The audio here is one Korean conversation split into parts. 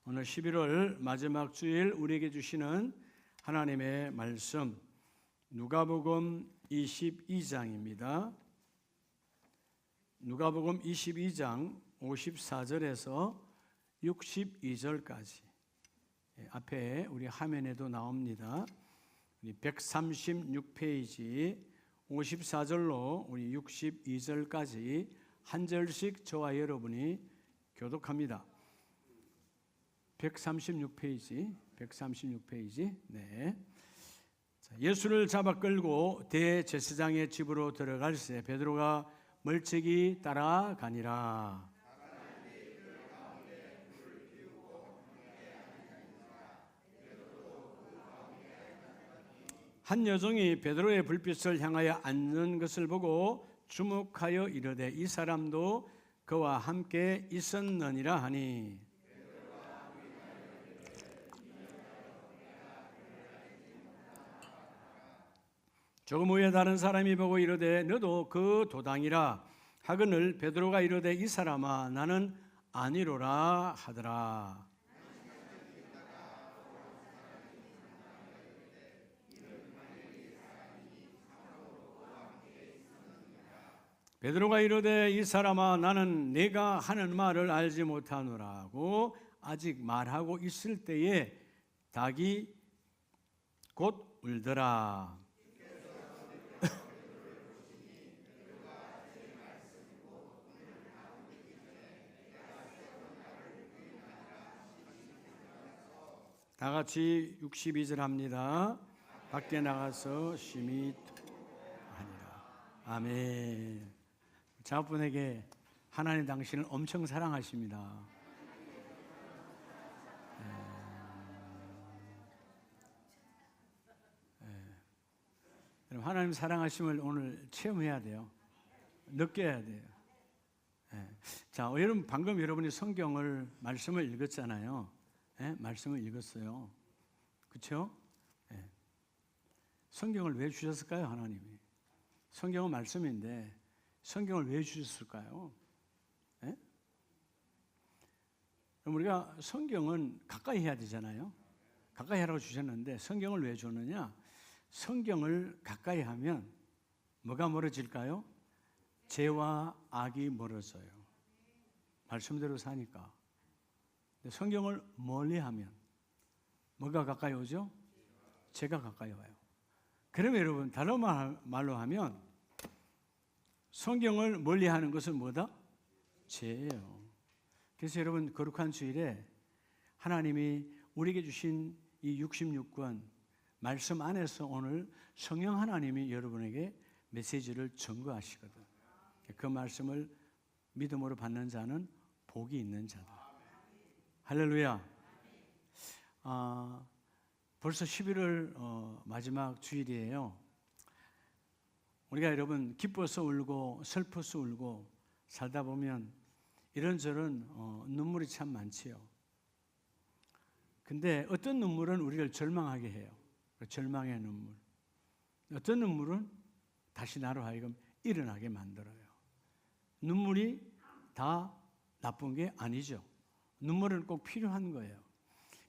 오늘 11월 마지막 주일 우리에게 주시는 하나님의 말씀 누가복음 22장입니다. 누가복음 22장 54절에서 62절까지 앞에 우리 화면에도 나옵니다. 우리 136페이지 54절로 우리 62절까지 한 절씩 저와 여러분이 교독합니다. 136페이지. 네. 자, 예수를 잡아 끌고 대제사장의 집으로 들어갈새 베드로가 멀찍이 따라가니라. 한 여종이 베드로의 불빛을 향하여 앉는 것을 보고 주목하여 이르되 이 사람도 그와 함께 있었느니라 하니, 조금 후에 다른 사람이 보고 이르되 너도 그 도당이라 하거늘 베드로가 이르되 이 사람아 나는 아니로라 하더라. 베드로가 이르되 이 사람아 나는 네가 하는 말을 알지 못하노라고 아직 말하고 있을 때에 닭이 곧 울더라. 다 같이 62절 합니다. 밖에 나가서 심히 하니라. 아멘. 자분에게 하나님 당신을 엄청 사랑하십니다. 하나님 사랑하심을 오늘 체험해야 돼요. 느껴야 돼요. 자, 여러분 방금 여러분이 성경을 말씀을 읽었잖아요. 말씀을 읽었어요. 그렇죠? 성경을 왜 주셨을까요, 하나님이? 성경은 말씀인데 성경을 왜 주셨을까요? 우리가 성경은 가까이 해야 되잖아요. 가까이 하라고 주셨는데 성경을 왜 줬느냐? 성경을 가까이 하면 뭐가 멀어질까요? 죄와 악이 멀어져요. 말씀대로 사니까. 성경을 멀리하면 뭐가 가까이 오죠? 죄가 가까이 와요. 그러면 여러분 다른 말로 하면 성경을 멀리하는 것은 뭐다? 죄예요. 그래서 여러분 거룩한 주일에 하나님이 우리에게 주신 이 66권 말씀 안에서 오늘 성령 하나님이 여러분에게 메시지를 전거하시거든. 그 말씀을 믿음으로 받는 자는 복이 있는 자다. 할렐루야. 벌써 11월 마지막 주일이에요. 우리가 여러분 기뻐서 울고 슬퍼서 울고 살다 보면 이런저런 눈물이 참 많지요. 근데 어떤 눈물은 우리를 절망하게 해요. 절망의 눈물. 어떤 눈물은 다시 나로 하여금 일어나게 만들어요. 눈물이 다 나쁜 게 아니죠. 눈물은 꼭 필요한 거예요.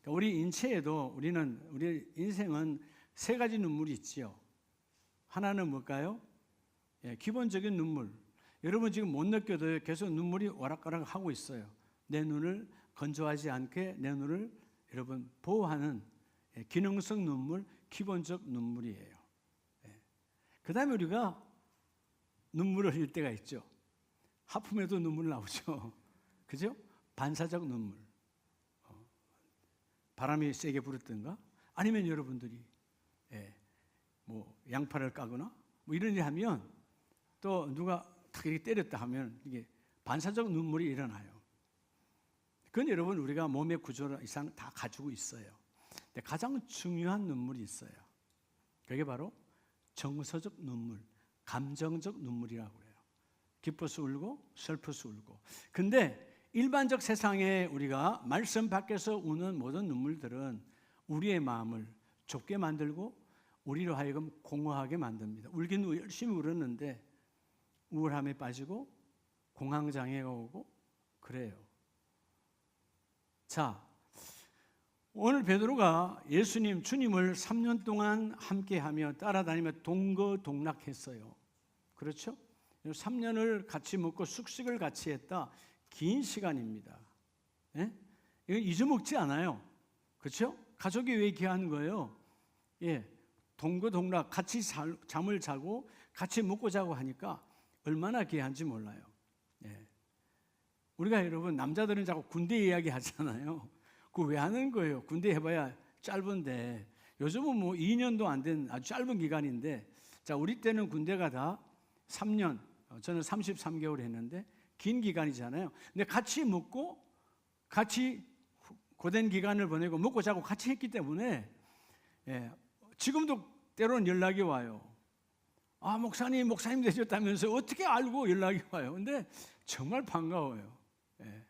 그러니까 우리 인체에도 우리 인생은 세 가지 눈물이 있지요. 하나는 뭘까요? 기본적인 눈물. 여러분 지금 못 느껴도 계속 눈물이 와락가락 하고 있어요. 내 눈을 건조하지 않게 내 눈을 여러분 보호하는 기능성 눈물, 기본적 눈물이에요. 그 다음에 우리가 눈물을 흘릴 때가 있죠. 하품에도 눈물 나오죠. 그죠? 반사적 눈물. 바람이 세게 불었던가? 아니면 여러분들이 뭐 양팔을 까거나 뭐 이런 일 하면 또 누가 탁 이렇게 때렸다 하면 이게 반사적 눈물이 일어나요. 그건 여러분 우리가 몸의 구조 이상 다 가지고 있어요. 근데 가장 중요한 눈물이 있어요. 그게 바로 정서적 눈물, 감정적 눈물이라고 해요. 기뻐서 울고 슬퍼서 울고. 근데 일반적 세상에 우리가 말씀 밖에서 우는 모든 눈물들은 우리의 마음을 좁게 만들고 우리로 하여금 공허하게 만듭니다. 울긴 열심히 울었는데 우울함에 빠지고 공황장애가 오고 그래요. 자, 오늘 베드로가 예수님, 주님을 3년 동안 함께하며 따라다니며 동거동락했어요. 그렇죠? 3년을 같이 먹고 숙식을 같이 했다. 긴 시간입니다. 예? 이거 잊어먹지 않아요. 그렇죠? 가족이 왜 귀한 거예요? 예, 동거동락, 같이 잠을 자고 같이 먹고 자고 하니까 얼마나 귀한지 몰라요. 예. 우리가 여러분 남자들은 자꾸 군대 이야기 하잖아요. 그거 왜 하는 거예요? 군대 해봐야 짧은데 요즘은 뭐 2년도 안 된 아주 짧은 기간인데, 자, 우리 때는 군대가 다 3년, 저는 33개월 했는데 긴 기간이잖아요. 근데 같이 먹고 같이 고된 기간을 보내고 먹고 자고 같이 했기 때문에, 예, 지금도 때로는 연락이 와요. 아, 목사님 되셨다면서 어떻게 알고 연락이 와요. 근데 정말 반가워요. 예.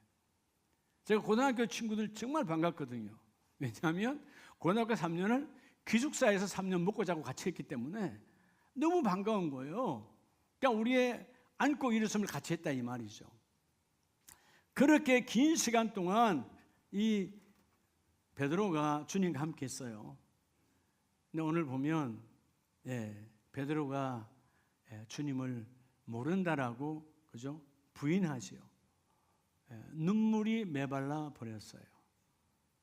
제가 고등학교 친구들 정말 반갑거든요. 왜냐하면 고등학교 3년을 기숙사에서 3년 먹고 자고 같이 했기 때문에 너무 반가운 거예요. 그러니까 우리의 안고 일어섬을 같이 했다 이 말이죠. 그렇게 긴 시간 동안 이 베드로가 주님과 함께 했어요. 근데 오늘 보면, 예, 베드로가 주님을 모른다라고, 그죠? 부인하지요. 눈물이 메말라 버렸어요.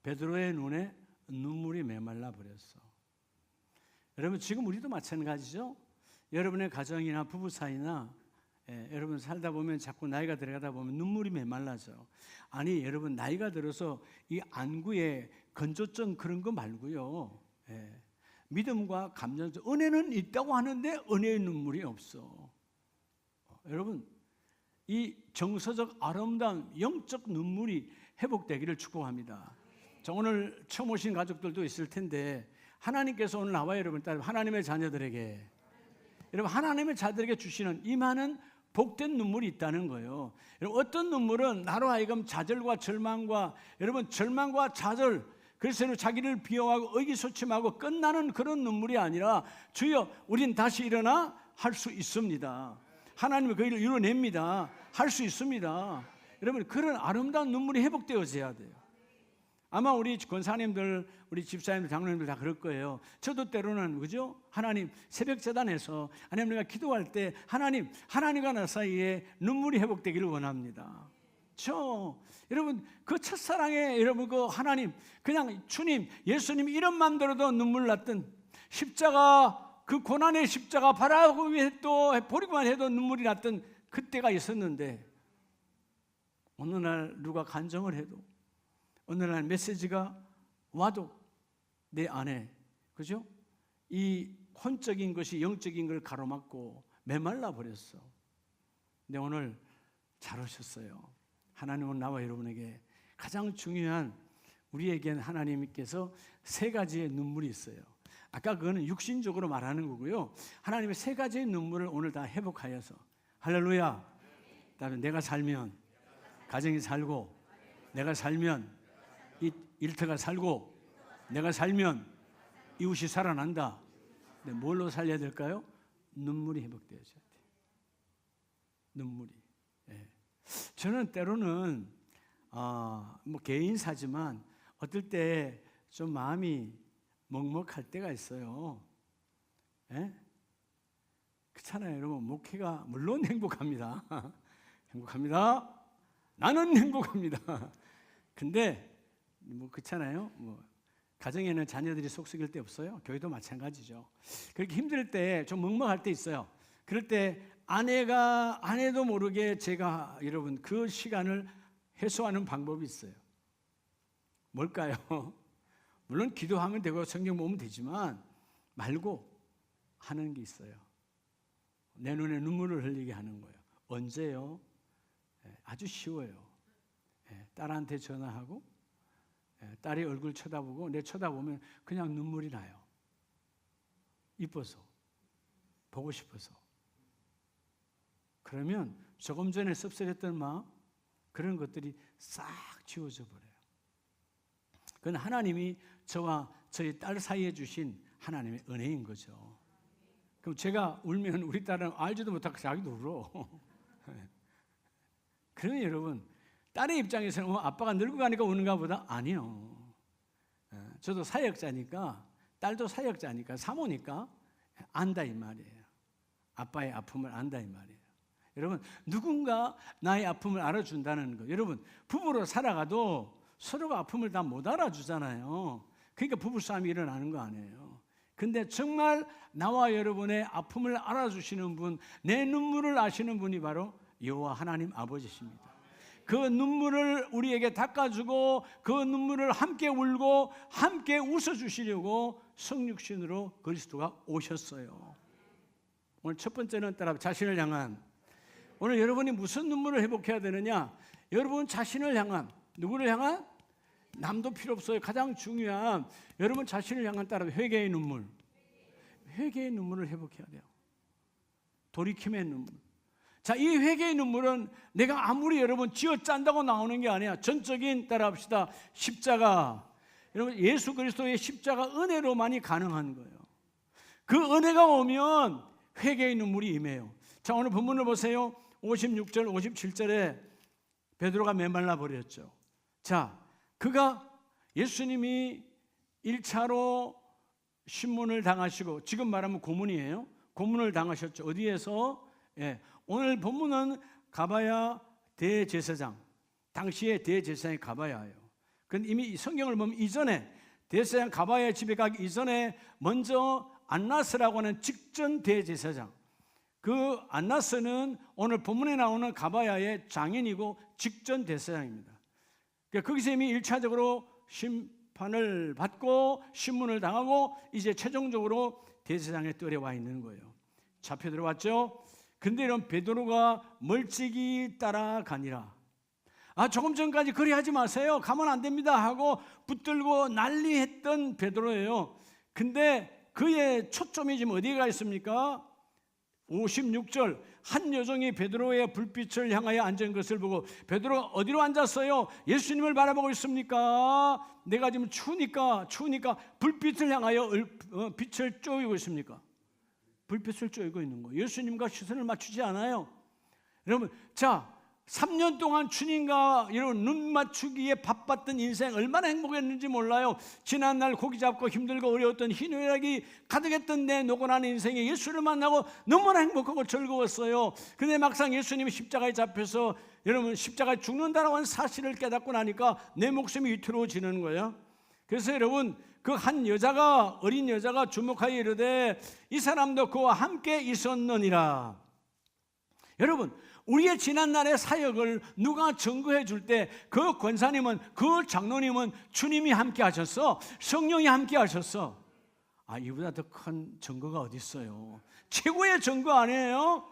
베드로의 눈에 눈물이 메말라 버렸어. 여러분, 지금 우리도 마찬가지죠. 여러분의 가정이나 부부 사이나, 여러분 살다 보면 자꾸 나이가 들어가다 보면 눈물이 메말라져. 아니, 여러분 나이가 들어서 이 안구에 건조증 그런 거 말고요. 믿음과 감정, 은혜는 있다고 하는데 은혜의 눈물이 없어. 여러분, 이 정서적 아름다운 영적 눈물이 회복되기를 축복합니다. 자, 오늘 처음 오신 가족들도 있을 텐데 하나님께서 오늘 나와 여러분 따라 하나님의 자녀들에게, 여러분 하나님의 자들에게 주시는 이 많은 복된 눈물이 있다는 거예요. 여러분, 어떤 눈물은 나로 하여금 좌절과 절망과, 여러분 절망과 좌절, 그래서 자기를 비호하고 의기소침하고 끝나는 그런 눈물이 아니라 주여 우린 다시 일어나 할 수 있습니다. 하나님이 그 일을 이뤄냅니다. 할 수 있습니다. 여러분, 그런 아름다운 눈물이 회복되어져야 돼요. 아마 우리 권사님들, 우리 집사님들, 장로님들 다 그럴 거예요. 저도 때로는, 그죠? 하나님 새벽 재단에서 하나님 내가 기도할 때 하나님과 나 사이에 눈물이 회복되기를 원합니다. 여러분 그 첫사랑에 여러분 그 하나님, 그냥 주님, 예수님 이런 맘 들어도 눈물 났던 십자가, 그 고난의 십자가 보리고만 해도 눈물이 났던 그때가 있었는데, 어느 날 누가 간정을 해도, 어느 날 메시지가 와도 내 안에, 그죠? 이 혼적인 것이 영적인 걸 가로막고 메말라 버렸어. 근데 오늘 잘 오셨어요. 하나님은 나와 여러분에게 가장 중요한, 우리에겐 하나님께서 세 가지의 눈물이 있어요. 아까 그거는 육신적으로 말하는 거고요. 하나님의 세 가지의 눈물을 오늘 다 회복하여서, 할렐루야. 그다음에 내가 살면 가정이 살고, 내가 살면 이 일터가 살고, 내가 살면 이웃이 살아난다. 근데 뭘로 살려야 될까요? 눈물이 회복되어야 돼요. 눈물이. 예. 저는 때로는 뭐 개인사지만 어떨 때 좀 마음이 먹먹할 때가 있어요. 예? 그렇잖아요, 여러분. 목회가 물론 행복합니다. 행복합니다. 나는 행복합니다. 근데 뭐 그렇잖아요. 뭐 가정에는 자녀들이 속 썩일 때 없어요. 교회도 마찬가지죠. 그렇게 힘들 때, 좀 먹먹할 때 있어요. 그럴 때 아내도 모르게 제가 여러분 그 시간을 해소하는 방법이 있어요. 뭘까요? 물론 기도하면 되고 성경 보면 되지만 말고 하는 게 있어요. 내 눈에 눈물을 흘리게 하는 거예요. 언제요? 아주 쉬워요. 딸한테 전화하고 딸이 얼굴 쳐다보고 내 쳐다보면 그냥 눈물이 나요. 이뻐서, 보고 싶어서. 그러면 조금 전에 씁쓸했던 마음, 그런 것들이 싹 지워져 버려요. 그건 하나님이 저와 저희 딸 사이에 주신 하나님의 은혜인 거죠. 그럼 제가 울면 우리 딸은 알지도 못하고 자기도 울어. 그러면 여러분, 딸의 입장에서는 아빠가 늙어가니까 우는가 보다? 아니요. 저도 사역자니까, 딸도 사역자니까, 사모니까 안다 이 말이에요. 아빠의 아픔을 안다 이 말이에요. 여러분, 누군가 나의 아픔을 알아준다는 거. 여러분, 부부로 살아가도 서로가 아픔을 다 못 알아주잖아요. 그러니까 부부싸움이 일어나는 거 아니에요. 근데 정말 나와 여러분의 아픔을 알아주시는 분, 내 눈물을 아시는 분이 바로 여호와 하나님 아버지십니다. 그 눈물을 우리에게 닦아주고 그 눈물을 함께 울고 함께 웃어주시려고 성육신으로 그리스도가 오셨어요. 오늘 첫 번째는 따라 자신을 향한, 오늘 여러분이 무슨 눈물을 회복해야 되느냐? 여러분 자신을 향한, 누구를 향한? 남도 필요 없어요. 가장 중요한 여러분 자신을 향한 따라 회개의 눈물, 회개의 눈물을 회복해야 돼요. 돌이킴의 눈물. 자, 이 회개의 눈물은 내가 아무리 여러분 쥐어짠다고 나오는 게 아니야. 전적인, 따라합시다, 십자가. 여러분, 예수 그리스도의 십자가 은혜로만이 가능한 거예요. 그 은혜가 오면 회개의 눈물이 임해요. 자, 오늘 본문을 보세요. 56절 57절에 베드로가 메말라 버렸죠. 자, 그가 예수님이 1차로 신문을 당하시고, 지금 말하면 고문이에요. 고문을 당하셨죠. 어디에서? 오늘 본문은 가바야 대제사장, 당시의 대제사장이 가바야예요. 그런데 이미 성경을 보면 이전에 대제사장 가바야 집에 가기 이전에 먼저 안나스라고 하는 직전 대제사장, 그 안나스는 오늘 본문에 나오는 가바야의 장인이고 직전 대제사장입니다. 그러니까 거기서 이미 1차적으로 심판을 받고 신문을 당하고 이제 최종적으로 대제사장의 뜰에 와 있는 거예요. 잡혀 들어왔죠. 근데 이런 베드로가 멀찍이 따라가니라. 조금 전까지 그리 하지 마세요, 가면 안 됩니다 하고 붙들고 난리했던 베드로예요. 근데 그의 초점이 지금 어디에 가 있습니까? 56절, 한 여종이 베드로의 불빛을 향하여 앉은 것을 보고, 베드로가 어디로 앉았어요? 예수님을 바라보고 있습니까? 내가 지금 추우니까 불빛을 향하여 빛을 쪼이고 있습니까? 불빛을 쪼이고 있는 거예요. 예수님과 시선을 맞추지 않아요. 여러분, 자, 3년 동안 주님과 이런 눈 맞추기에 바빴던 인생 얼마나 행복했는지 몰라요. 지난날 고기 잡고 힘들고 어려웠던 희노애락이 가득했던 내 노곤한 인생에 예수를 만나고 너무나 행복하고 즐거웠어요. 근데 막상 예수님이 십자가에 잡혀서 여러분 십자가에 죽는다라고 하는 사실을 깨닫고 나니까 내 목숨이 위태로워지는 거예요. 그래서 여러분, 그 한 여자가, 어린 여자가 주목하여 이르되 이 사람도 그와 함께 있었느니라. 여러분, 우리의 지난날의 사역을 누가 증거해 줄 때 그 권사님은, 그 장로님은 주님이 함께 하셨어, 성령이 함께 하셨어. 이보다 더 큰 증거가 어디 있어요? 최고의 증거 아니에요?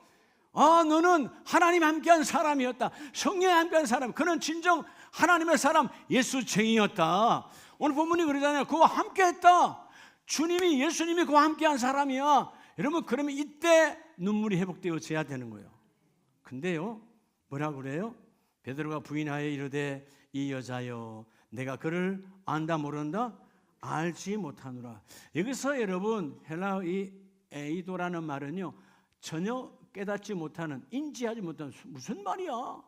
너는 하나님 함께한 사람이었다, 성령이 함께한 사람, 그는 진정 하나님의 사람, 예수쟁이였다. 오늘 본문이 그러잖아요. 그와 함께했다. 주님이, 예수님이 그와 함께한 사람이야. 여러분, 그러면 이때 눈물이 회복되어져야 되는 거예요. 근데요, 뭐라 그래요? 베드로가 부인하여 이르되 이 여자여, 내가 그를 안다 모른다? 알지 못하노라. 여기서 여러분, 헬라어 이 에이도라는 말은요, 전혀 깨닫지 못하는, 인지하지 못하는, 무슨 말이야?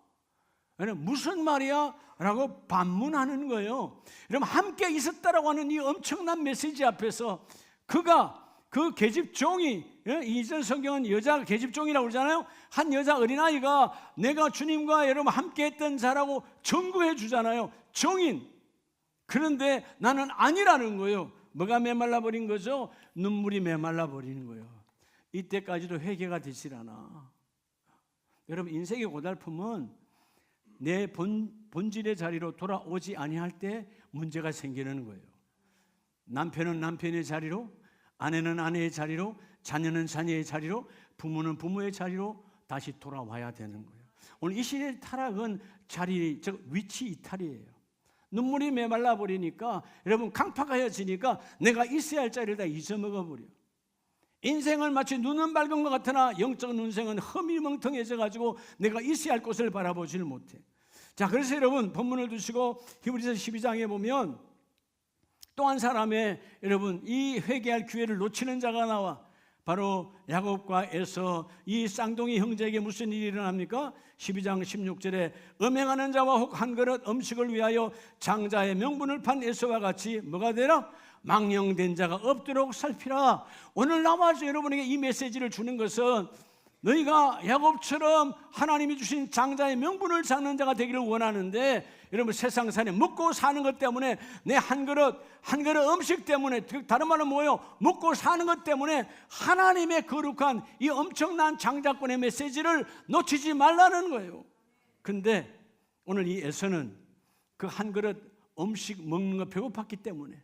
무슨 말이야? 라고 반문하는 거예요. 여러분, 함께 있었다라고 하는 이 엄청난 메시지 앞에서 그가, 그 계집종이, 이전 성경은 여자 계집종이라고 그러잖아요. 한 여자 어린아이가 내가 주님과 여러분 함께 했던 자라고 증거해 주잖아요. 정인. 그런데 나는 아니라는 거예요. 뭐가 메말라 버린 거죠? 눈물이 메말라 버리는 거예요. 이때까지도 회개가 되질 않아. 여러분, 인생의 고달픔은 내 본질의 자리로 돌아오지 아니할 때 문제가 생기는 거예요. 남편은 남편의 자리로, 아내는 아내의 자리로, 자녀는 자녀의 자리로, 부모는 부모의 자리로 다시 돌아와야 되는 거예요. 오늘 이 시대의 타락은 자리, 즉 위치 이탈이에요. 눈물이 메말라 버리니까, 여러분, 강파가 헤어지니까 내가 있어야 할 자리를 다 잊어먹어 버려. 인생을 마치 눈은 밝은 것 같으나 영적 눈생은 허미멍텅해져 가지고 내가 있어야 할 곳을 바라보지를 못해. 자, 그래서 여러분, 본문을 두시고 히브리서 12장에 보면 또 한 사람의, 여러분, 이 회개할 기회를 놓치는 자가 나와. 바로 야곱과 에서 이 쌍둥이 형제에게 무슨 일이 일어납니까? 12장 16절에 음행하는 자와 혹 한 그릇 음식을 위하여 장자의 명분을 판 에서와 같이 뭐가 되라? 망령된 자가 없도록 살피라. 오늘 나와서 여러분에게 이 메시지를 주는 것은 너희가 야곱처럼 하나님이 주신 장자의 명분을 찾는 자가 되기를 원하는데, 여러분 세상살이 먹고 사는 것 때문에 내 한 그릇 음식 때문에, 다른 말은 뭐예요? 먹고 사는 것 때문에 하나님의 거룩한 이 엄청난 장자권의 메시지를 놓치지 말라는 거예요. 근데 오늘 이 에서는 그 한 그릇 음식 먹는 거 배고팠기 때문에,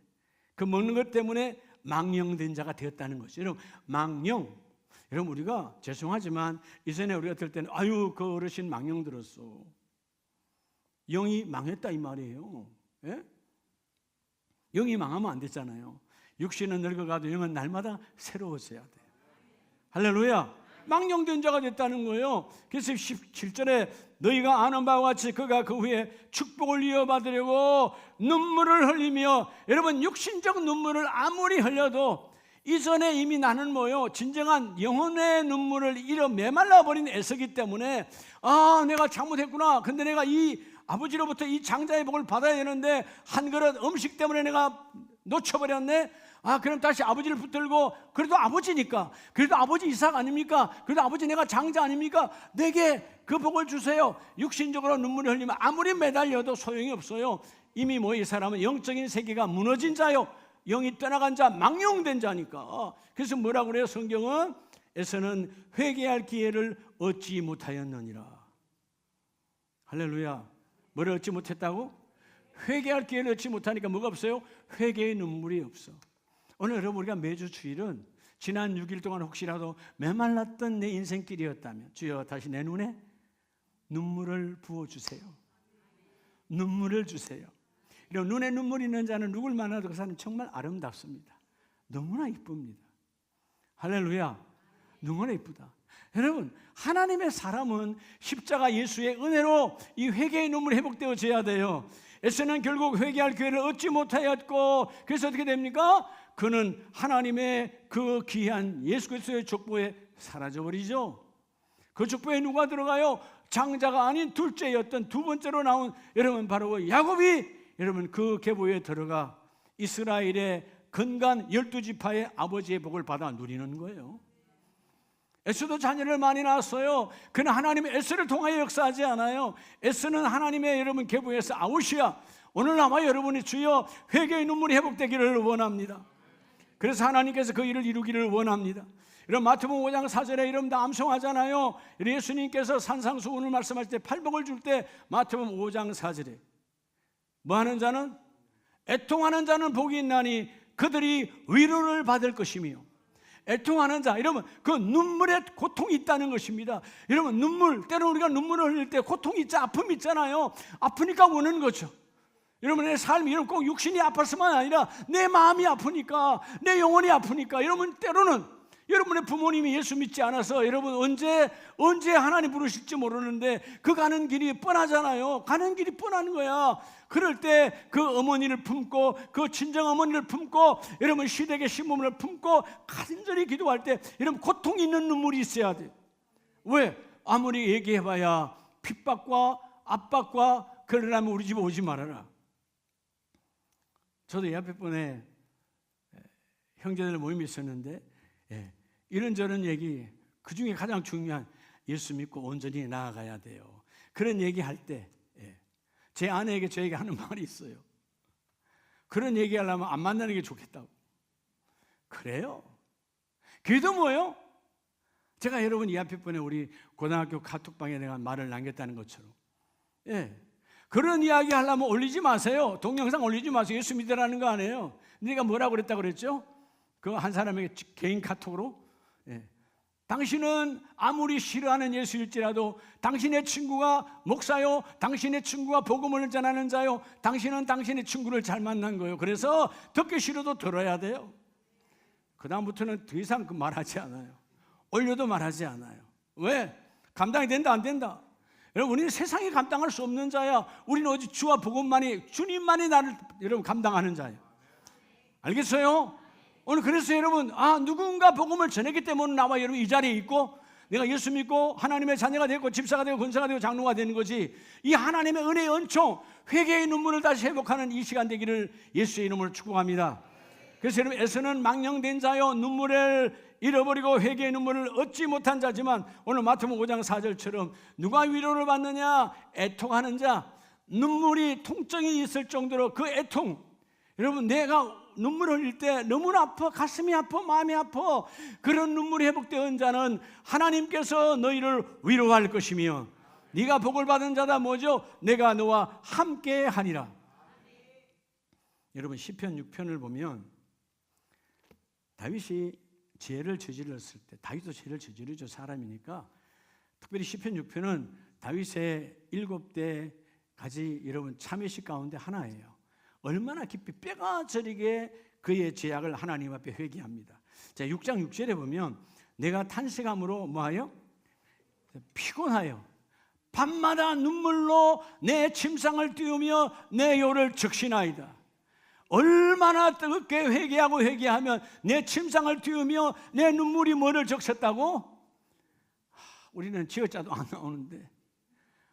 그 먹는 것 때문에 망령된 자가 되었다는 거죠. 여러분 망령, 여러분 우리가 죄송하지만 이전에 우리가 들을 때는 아유 그 어르신 망령 들었어, 영이 망했다 이 말이에요. 예? 영이 망하면 안 됐잖아요. 육신은 늙어가도 영은 날마다 새로워져야 돼요. 할렐루야. 망령된 자가 됐다는 거예요. 그래서 17절에 너희가 아는 바와 같이 그가 그 후에 축복을 이어받으려고 눈물을 흘리며, 여러분 육신적 눈물을 아무리 흘려도 이전에 이미 나는 뭐요? 진정한 영혼의 눈물을 잃어 메말라버린 에서기 때문에 아 내가 잘못했구나. 근데 내가 이 아버지로부터 이 장자의 복을 받아야 되는데 한 그릇 음식 때문에 내가 놓쳐버렸네. 아 그럼 다시 아버지를 붙들고, 그래도 아버지니까, 그래도 아버지 이삭 아닙니까? 그래도 아버지 내가 장자 아닙니까? 내게 그 복을 주세요. 육신적으로 눈물을 흘리면 아무리 매달려도 소용이 없어요. 이미 뭐 이 사람은 영적인 세계가 무너진 자요, 영이 떠나간 자, 망령된 자니까. 그래서 뭐라고 그래요? 성경은 에서는 회개할 기회를 얻지 못하였느니라. 할렐루야. 뭐를 얻지 못했다고? 회개할 기회를 얻지 못하니까 뭐가 없어요? 회개의 눈물이 없어. 오늘 여러분 우리가 매주 주일은 지난 6일 동안 혹시라도 메말랐던 내 인생길이었다면 주여 다시 내 눈에 눈물을 부어주세요. 눈물을 주세요. 이런 눈에 눈물이 있는 자는 누굴 만나도 그 사람은 정말 아름답습니다. 너무나 이쁩니다. 할렐루야. 너무나 이쁘다. 여러분 하나님의 사람은 십자가 예수의 은혜로 이 회개의 눈물이 회복되어져야 돼요. 에서는 결국 회개할 기회를 얻지 못하였고, 그래서 어떻게 됩니까? 그는 하나님의 그 귀한 예수 그리스도의 족보에 사라져버리죠. 그 족보에 누가 들어가요? 장자가 아닌 둘째였던 두 번째로 나온 여러분 바로 야곱이 여러분 그 계보에 들어가 이스라엘의 근간 12지파의 아버지의 복을 받아 누리는 거예요. 에스도 자녀를 많이 낳았어요. 그는 하나님의 에스를 통하여 역사하지 않아요. 에스는 하나님의 여러분 계보에서 아웃이야. 오늘 나와 여러분이 주여 회개의 눈물이 회복되기를 원합니다. 그래서 하나님께서 그 일을 이루기를 원합니다. 이런 마태복음 5장 4절에 이러면 다 암송하잖아요. 예수님께서 산상수훈을 말씀하실 때 팔복을 줄 때 마태복음 5장 4절에 뭐 하는 자는? 애통하는 자는 복이 있나니 그들이 위로를 받을 것이며. 애통하는 자, 여러분 그 눈물에 고통이 있다는 것입니다. 여러분 눈물, 때로 우리가 눈물을 흘릴 때 고통이 있잖아요. 아픔이 있잖아요. 아프니까 우는 거죠. 여러분의 삶이 이런 꼭 육신이 아팠으면 아니라 내 마음이 아프니까, 내 영혼이 아프니까. 여러분 때로는 여러분의 부모님이 예수 믿지 않아서 여러분 언제 하나님 부르실지 모르는데 그 가는 길이 뻔하잖아요. 가는 길이 뻔한 거야. 그럴 때 그 어머니를 품고, 그 친정 어머니를 품고, 여러분 시댁의 신부를 품고 간절히 기도할 때 여러분 고통 있는 눈물이 있어야 돼. 왜? 아무리 얘기해봐야 핍박과 압박과 그러려면 우리 집에 오지 말아라. 저도 이 앞에 번에 형제들 모임이 있었는데 이런저런 얘기, 그 중에 가장 중요한 예수 믿고 온전히 나아가야 돼요. 그런 얘기할 때 제 아내에게 저에게 하는 말이 있어요. 그런 얘기하려면 안 만나는 게 좋겠다고. 그래요? 그래도 뭐요? 제가 여러분 이 앞에 번에 우리 고등학교 카톡방에 내가 말을 남겼다는 것처럼 그런 이야기 하려면 올리지 마세요. 동영상 올리지 마세요. 예수 믿으라는 거 아니에요. 네가 뭐라고 그랬다고 그랬죠? 그 한 사람에게 개인 카톡으로 당신은 아무리 싫어하는 예수일지라도 당신의 친구가 목사요, 당신의 친구가 복음을 전하는 자요, 당신은 당신의 친구를 잘 만난 거예요. 그래서 듣기 싫어도 들어야 돼요. 그 다음부터는 더 이상 그 말하지 않아요. 올려도 말하지 않아요. 왜? 감당이 된다 안 된다? 여러분 우리는 세상이 감당할 수 없는 자야. 우리는 오직 주와 복음만이, 주님만이 나를 여러분 감당하는 자예요. 알겠어요? 오늘 그래서 여러분, 누군가 복음을 전했기 때문에 나와 여러분 이 자리에 있고, 내가 예수 믿고 하나님의 자녀가 되고 집사가 되고 권사가 되고 장로가 되는 거지. 이 하나님의 은혜의 은총, 회개의 눈물을 다시 회복하는 이 시간 되기를 예수의 이름으로 축복합니다. 그래서 여러분, 에서는 망령된 자요 눈물을 잃어버리고 회개의 눈물을 얻지 못한 자지만, 오늘 마태복음 5장 4절처럼 누가 위로를 받느냐, 애통하는 자, 눈물이 통증이 있을 정도로 그 애통, 여러분 내가 눈물 흘릴 때 너무나 아파, 가슴이 아파, 마음이 아파, 그런 눈물이 회복된 자는 하나님께서 너희를 위로할 것이며, 네가 복을 받은 자다 뭐죠? 내가 너와 함께 하리라. 여러분 시편 6편을 보면 다윗이 죄를 저질렀을 때, 다윗도 죄를 저지르죠, 사람이니까. 특별히 시편 6편은 다윗의 7대 가지 여러분 참회식 가운데 하나예요. 얼마나 깊이 뼈가 저리게 그의 죄악을 하나님 앞에 회개합니다. 자, 6장 6절에 보면 내가 탄식함으로 뭐하여? 피곤하여 밤마다 눈물로 내 침상을 띄우며 내 요를 적시나이다. 얼마나 뜨겁게 회개하면 내 침상을 띄우며 내 눈물이 뭐를 적셨다고? 우리는 지어짜도 안 나오는데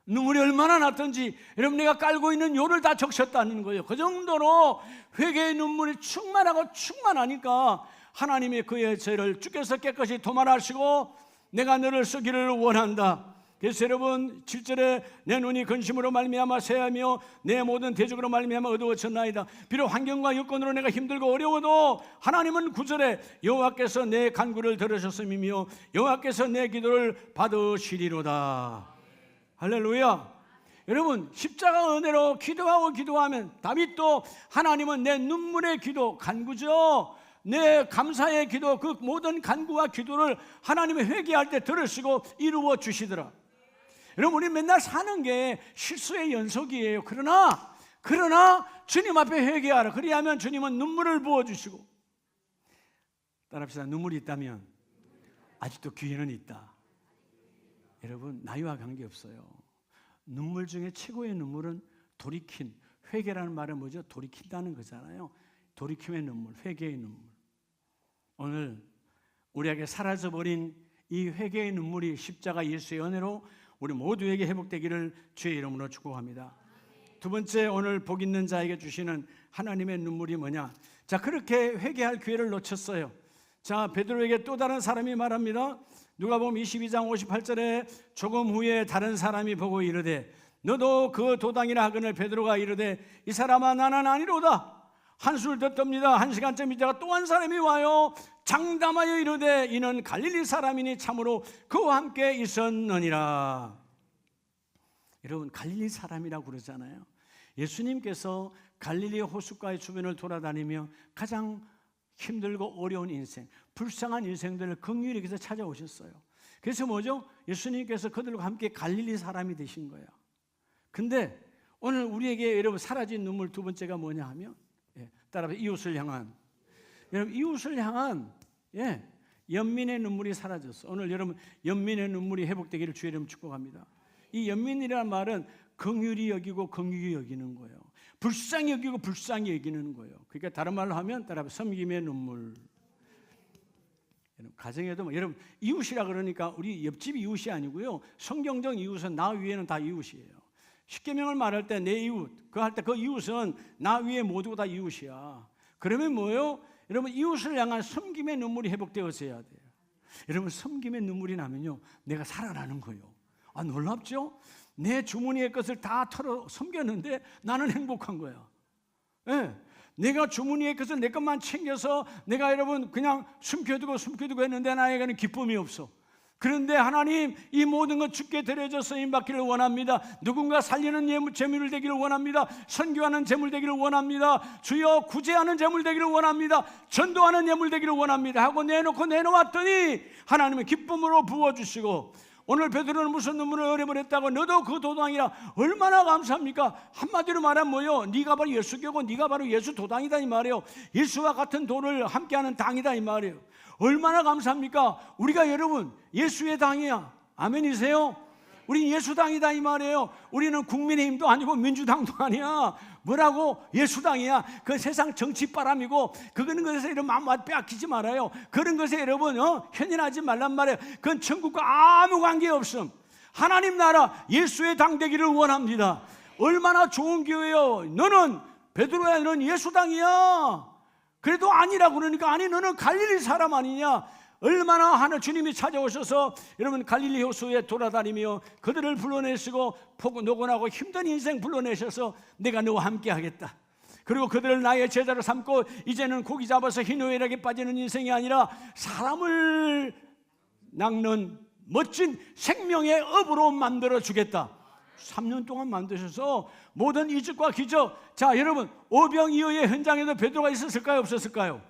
눈물이 얼마나 났던지, 여러분 내가 깔고 있는 요를 다 적셨다는 거예요. 그 정도로 회개의 눈물이 충만하고 충만하니까 하나님이 그의 죄를 주께서 깨끗이 도말하시고 내가 너를 쓰기를 원한다. 그래서 여러분 7절에 내 눈이 근심으로 말미암아 새하며 내 모든 대적으로 말미암아 어두워졌나이다. 비록 환경과 여건으로 내가 힘들고 어려워도 하나님은 9절에 여호와께서 내 간구를 들으셨음이며 여호와께서 내 기도를 받으시리로다. 할렐루야. 여러분 십자가 은혜로 기도하면 다윗도 하나님은 내 눈물의 기도, 간구죠, 내 감사의 기도, 그 모든 간구와 기도를 하나님의 회개할 때 들으시고 이루어 주시더라. 여러분 우리 맨날 사는 게 실수의 연속이에요. 그러나 주님 앞에 회개하라. 그리하면 주님은 눈물을 부어주시고, 따라합시다. 눈물이 있다면 아직도 기회는 있다. 여러분 나이와 관계없어요. 눈물 중에 최고의 눈물은 돌이킨, 회개라는 말은 뭐죠? 돌이킨다는 거잖아요. 돌이킴의 눈물, 회개의 눈물. 오늘 우리에게 사라져버린 이 회개의 눈물이 십자가 예수의 은혜로 우리 모두에게 회복되기를 주의 이름으로 축복합니다. 두 번째, 오늘 복 있는 자에게 주시는 하나님의 눈물이 뭐냐? 자, 그렇게 회개할 기회를 놓쳤어요. 자, 베드로에게 또 다른 사람이 말합니다. 누가복음 22장 58절에 조금 후에 다른 사람이 보고 이르되 너도 그 도당이라 하거늘 베드로가 이르되 이 사람아 나는 아니로다. 한술 더 떱니다. 1시간쯤 있다가 또 한 사람이 와요. 장담하여 이르되 이는 갈릴리 사람이니 참으로 그와 함께 있었느니라. 여러분 갈릴리 사람이라고 그러잖아요. 예수님께서 갈릴리 호숫가의 주변을 돌아다니며 가장 힘들고 어려운 인생, 불쌍한 인생들을 긍휼히 여기서 찾아오셨어요. 그래서 뭐죠? 예수님께서 그들과 함께 갈릴리 사람이 되신 거예요. 근데 오늘 우리에게 여러분 사라진 눈물 두 번째가 뭐냐 하면, 따라서 이웃을 향한, 여러분 이웃을 향한 연민의 눈물이 사라졌어. 오늘 여러분 연민의 눈물이 회복되기를 주의 이름 축복합니다. 이 연민이라는 말은 긍휼히 여기고 긍휼히 여기는 거예요. 불쌍히 여기고 불쌍히 여기는 거예요. 그러니까 다른 말로 하면 따라 섬김의 눈물. 가정에도 여러분 이웃이라 그러니까 우리 옆집 이웃이 아니고요. 성경적 이웃은 나 위에는 다 이웃이에요. 십계명을 말할 때 내 이웃, 그 할 때 그 이웃은 나 위에 모두가 다 이웃이야. 그러면 뭐예요? 여러분 이웃을 향한 섬김의 눈물이 회복되어져야 돼요. 여러분 섬김의 눈물이 나면요 내가 살아나는 거예요. 놀랍죠? 내 주머니의 것을 다 털어 섬겼는데 나는 행복한 거야. 내가 주머니의 것을 내 것만 챙겨서 내가 여러분 그냥 숨겨두고 했는데 나에게는 기쁨이 없어. 그런데 하나님 이 모든 것 주께 드려져 쓰임받기를 원합니다. 누군가 살리는 재물 되기를 원합니다. 선교하는 재물 되기를 원합니다. 주여 구제하는 재물 되기를 원합니다. 전도하는 재물 되기를 원합니다 하고 내놓았더니 하나님은 기쁨으로 부어주시고, 오늘 베드로는 무슨 눈물을 흘려버렸다고? 너도 그 도당이라. 얼마나 감사합니까? 한마디로 말하면 뭐요? 네가 바로 예수교고 네가 바로 예수 도당이다 이 말이에요. 예수와 같은 도를 함께하는 당이다 이 말이에요. 얼마나 감사합니까? 우리가 여러분 예수의 당이야. 아멘이세요? 우린 예수당이다 이 말이에요. 우리는 국민의힘도 아니고 민주당도 아니야. 뭐라고? 예수당이야. 그 세상 정치바람이고 그런 것에서 이런 마음 빼앗기지 말아요. 그런 것에 여러분 현인하지 말란 말이에요. 그건 천국과 아무 관계없음. 하나님 나라 예수의 당 되기를 원합니다. 얼마나 좋은 교회요. 너는 베드로야, 너는 예수당이야. 그래도 아니라고 그러니까, 아니 너는 갈릴리 사람 아니냐. 얼마나 하나 주님이 찾아오셔서 여러분 갈릴리 호수에 돌아다니며 그들을 불러내시고 포근노곤하고 힘든 인생 불러내셔서 내가 너와 함께 하겠다. 그리고 그들을 나의 제자로 삼고 이제는 고기 잡아서 희노애락에 빠지는 인생이 아니라 사람을 낚는 멋진 생명의 업으로 만들어 주겠다. 3년 동안 만드셔서 모든 이적과 기적. 자 여러분, 오병이어의 현장에도 베드로가 있었을까요? 없었을까요?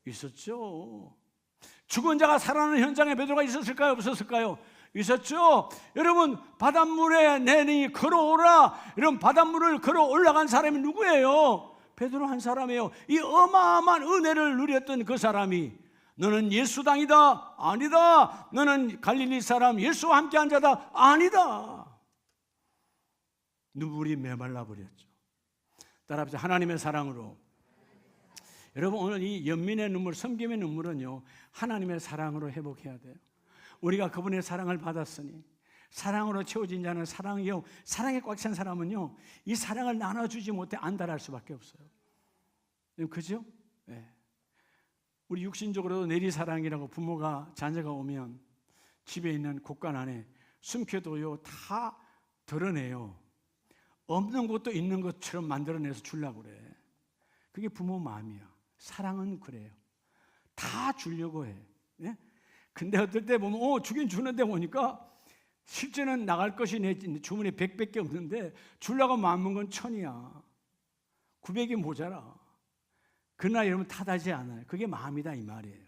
있었죠. 죽은 자가 살아나는 현장에 베드로가 있었을까요? 없었을까요? 있었죠. 여러분, 바닷물에 내니 걸어오라. 이런 바닷물을 걸어 올라간 사람이 누구예요? 베드로 한 사람이에요. 이 어마어마한 은혜를 누렸던 그 사람이 너는 예수당이다. 아니다. 너는 갈릴리 사람 예수와 함께한 자다. 아니다. 눈물이 메말라 버렸죠. 따라합시다. 하나님의 사랑으로. 여러분, 오늘 이 연민의 눈물, 섬김의 눈물은요, 하나님의 사랑으로 회복해야 돼요. 우리가 그분의 사랑을 받았으니, 사랑으로 채워진 자는 사랑이요, 사랑에 꽉 찬 사람은요, 이 사랑을 나눠주지 못해 안달할 수밖에 없어요. 그죠? 네. 우리 육신적으로도 내리사랑이라고 부모가 자녀가 오면 집에 있는 곳간 안에 숨겨도요, 다 드러내요. 없는 것도 있는 것처럼 만들어내서 주려고 그래. 그게 부모 마음이야. 사랑은 그래요. 다 주려고 해. 예? 근데 어떨 때 보면 주긴 주는데 보니까 실제는 나갈 것이 내 주머니에 100밖에 없는데 주려고 마음먹은 건 1000이야. 900이 모자라. 그러나 여러분 탓하지 않아요. 그게 마음이다 이 말이에요.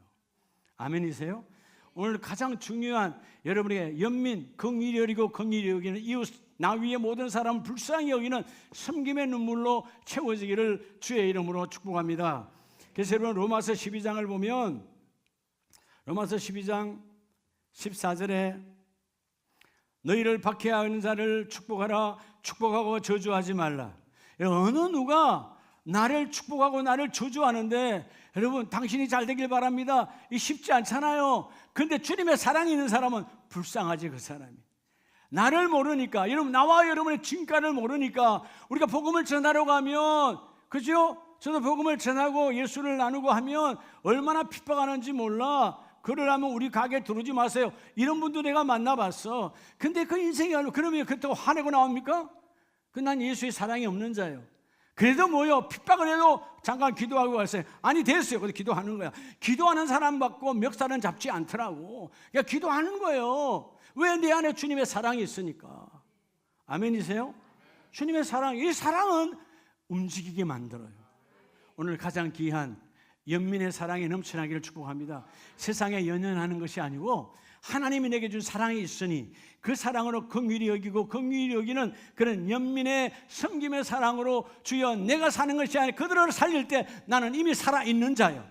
아멘이세요? 오늘 가장 중요한 여러분에게 연민, 긍휼히 여기고 긍휼히 여기는 이웃, 나 위에 모든 사람을 불쌍히 여기는 섬김의 눈물로 채워지기를 주의 이름으로 축복합니다. 그래서 여러분 로마서 12장을 보면 로마서 12장 14절에 너희를 박해하는 자를 축복하라. 축복하고 저주하지 말라. 어느 누가 나를 축복하고 나를 저주하는데 여러분 당신이 잘 되길 바랍니다. 이 쉽지 않잖아요. 그런데 주님의 사랑이 있는 사람은 불쌍하지. 그 사람이 나를 모르니까, 여러분 나와 여러분의 진가를 모르니까 우리가 복음을 전하러 가면, 그죠? 저도 복음을 전하고 예수를 나누고 하면 얼마나 핍박하는지 몰라. 그러려면 우리 가게 들어오지 마세요. 이런 분도 내가 만나봤어. 근데 그 인생이 그러면 그렇다고 화내고 나옵니까? 난 예수의 사랑이 없는 자예요. 그래도 뭐요? 핍박을 해도 잠깐 기도하고 왔어요. 아니 됐어요. 그래서 기도하는 거야. 기도하는 사람 받고 멱살은 잡지 않더라고. 그러니까 기도하는 거예요. 왜? 내 안에 주님의 사랑이 있으니까. 아멘이세요? 주님의 사랑, 이 사랑은 움직이게 만들어요. 오늘 가장 귀한 연민의 사랑이 넘쳐나기를 축복합니다. 세상에 연연하는 것이 아니고 하나님이 내게 준 사랑이 있으니 그 사랑으로 긍휼히 여기고 긍휼히 여기는 그런 연민의 섬김의 사랑으로 주여 내가 사는 것이 아니라 그들을 살릴 때 나는 이미 살아있는 자요.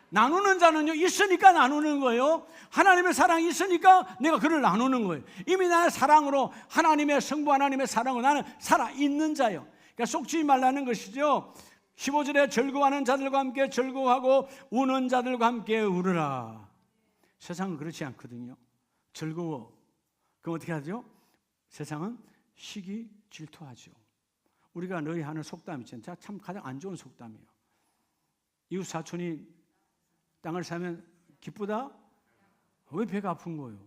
나누는 자는요 있으니까 나누는 거예요. 하나님의 사랑이 있으니까 내가 그를 나누는 거예요. 이미 나의 사랑으로 하나님의 성부 하나님의 사랑으로 나는 살아있는 자요. 그러니까 속지 말라는 것이죠. 15절에 즐거워하는 자들과 함께 즐거워하고 우는 자들과 함께 울으라. 세상은 그렇지 않거든요. 즐거워. 그럼 어떻게 하죠? 세상은 시기 질투하죠. 우리가 늘 하는 속담이 있잖아요. 참 가장 안 좋은 속담이에요. 이웃 사촌이 땅을 사면 기쁘다? 왜 배가 아픈 거예요?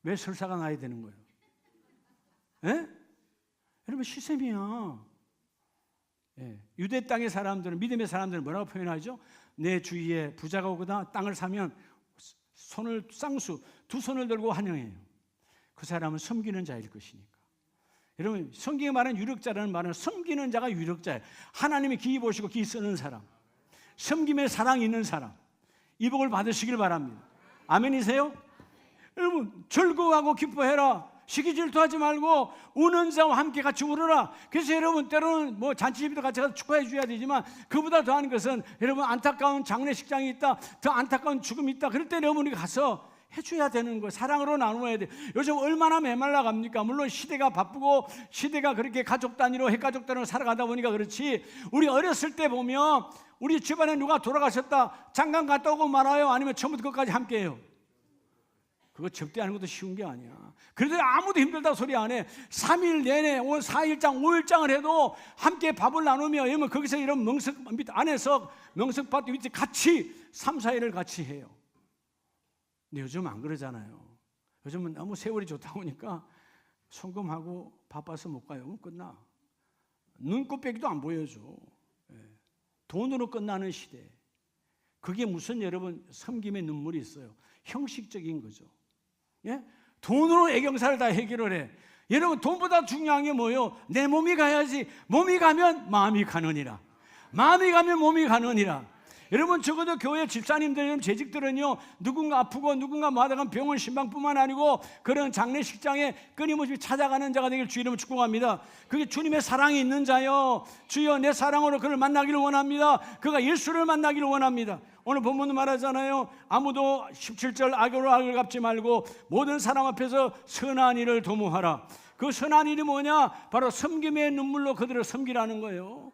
왜 설사가 나야 되는 거예요? 예? 여러분 시샘이야. 예. 유대 땅의 사람들은, 믿음의 사람들은 뭐라고 표현하죠? 내 주위에 부자가 오거나 땅을 사면 손을 쌍수 두 손을 들고 환영해요. 그 사람은 섬기는 자일 것이니까. 여러분 성경에 말하는 유력자라는 말은 섬기는 자가 유력자예요. 하나님이 기이 보시고 기 쓰는 사람, 섬김의 사랑이 있는 사람, 이 복을 받으시길 바랍니다. 아멘이세요? 여러분 즐거워하고 기뻐해라. 시기 질투하지 말고 우는 자와 함께 같이 울어라. 그래서 여러분 때로는 뭐 잔치집에도 같이 가서 축하해 줘야 되지만 그보다 더한 것은 여러분 안타까운 장례식장이 있다, 더 안타까운 죽음이 있다. 그럴 때 여러분이 가서 해줘야 되는 거예요. 사랑으로 나누어야 돼요. 요즘 얼마나 메말라 갑니까? 물론 시대가 바쁘고 시대가 그렇게 가족 단위로 핵가족 단위로 살아가다 보니까 그렇지, 우리 어렸을 때 보면 우리 집안에 누가 돌아가셨다, 장가 갔다 오고 말아요? 아니면 처음부터 끝까지 함께해요? 그거 접대하는 것도 쉬운 게 아니야. 그래도 아무도 힘들다고 소리 안 해. 3일 내내 4일장 5일장을 해도 함께 밥을 나누며, 이러면 거기서 이런 명석 밑 안에서 명석밭 밑에 같이 3, 4일을 같이 해요. 근데 요즘 안 그러잖아요. 요즘은 너무 세월이 좋다 보니까 송금하고 바빠서 못 가요. 그럼 끝나. 눈곱빼기도 안 보여줘. 돈으로 끝나는 시대. 그게 무슨, 여러분, 섬김의 눈물이 있어요. 형식적인 거죠. 예? 돈으로 애경사를 다 해결을 해. 여러분, 돈보다 중요한 게 뭐예요? 내 몸이 가야지. 몸이 가면 마음이 가느니라. 마음이 가면 몸이 가느니라. 여러분, 적어도 교회 집사님들, 재직들은요, 누군가 아프고 누군가 마다간 병원 신방뿐만 아니고 그런 장례식장에 끊임없이 찾아가는 자가 되길 주 이름으로 축복합니다. 그게 주님의 사랑이 있는 자요, 주여 내 사랑으로 그를 만나기를 원합니다. 그가 예수를 만나기를 원합니다. 오늘 본문도 말하잖아요. 아무도 17절 악으로 악을 갚지 말고 모든 사람 앞에서 선한 일을 도모하라. 그 선한 일이 뭐냐? 바로 섬김의 눈물로 그들을 섬기라는 거예요.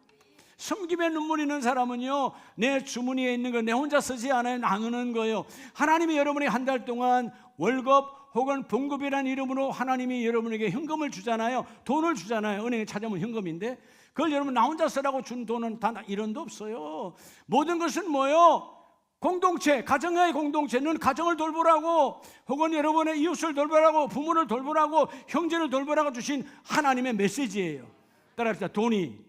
섬김의 눈물 있는 사람은요, 내 주머니에 있는 거 내 혼자 쓰지 않아요. 나누는 거예요. 하나님이 여러분이 한 달 동안 월급 혹은 봉급이라는 이름으로 하나님이 여러분에게 현금을 주잖아요. 돈을 주잖아요. 은행에 찾아오면 현금인데 그걸 여러분 나 혼자 쓰라고 준 돈은 단 1원도 없어요. 모든 것은 뭐예요? 공동체, 가정의 공동체는 가정을 돌보라고, 혹은 여러분의 이웃을 돌보라고, 부모를 돌보라고, 형제를 돌보라고 주신 하나님의 메시지예요. 따라합시다. 돈이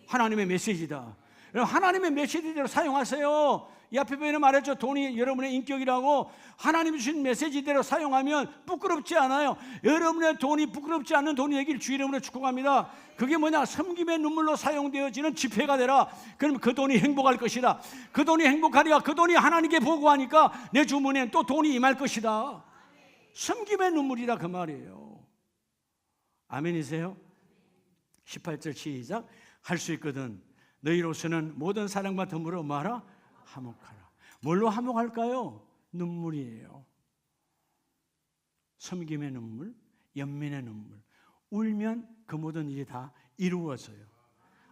하나님의 메시지다. 하나님의 메시지대로 사용하세요. 이 앞에 보이는 말했죠. 돈이 여러분의 인격이라고. 하나님이 주신 메시지대로 사용하면 부끄럽지 않아요. 여러분의 돈이 부끄럽지 않는 돈이 되길 주 이름으로 축복합니다. 그게 뭐냐? 섬김의 눈물로 사용되어지는 지폐가 되라. 그러면 그 돈이 행복할 것이다. 그 돈이 행복하리라. 그 돈이 하나님께 보고하니까 내 주머니엔 또 돈이 임할 것이다. 섬김의 눈물이다, 그 말이에요. 아멘이세요? 18절 시작. 할 수 있거든 너희로서는 모든 사랑과 덤으로 뭐하라? 화목하라. 뭘로 화목할까요? 눈물이에요. 섬김의 눈물, 연민의 눈물. 울면 그 모든 일이 다 이루어져요.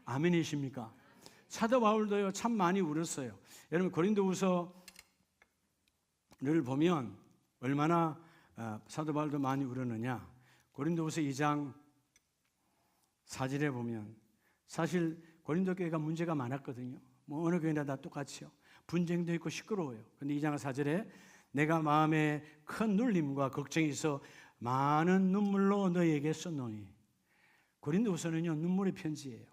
아멘이십니까? 사도 바울도요, 참 많이 울었어요. 여러분, 고린도후서를 보면 얼마나 사도 바울도 많이 울었느냐. 고린도후서 2장 4절에 보면, 사실 고린도 교회가 문제가 많았거든요. 뭐 어느 교회나 다 똑같이요. 분쟁도 있고 시끄러워요. 근데 2장 4절에 내가 마음에 큰 눌림과 걱정이 있어 많은 눈물로 너희에게 썼노니. 고린도후서는요, 눈물의 편지예요.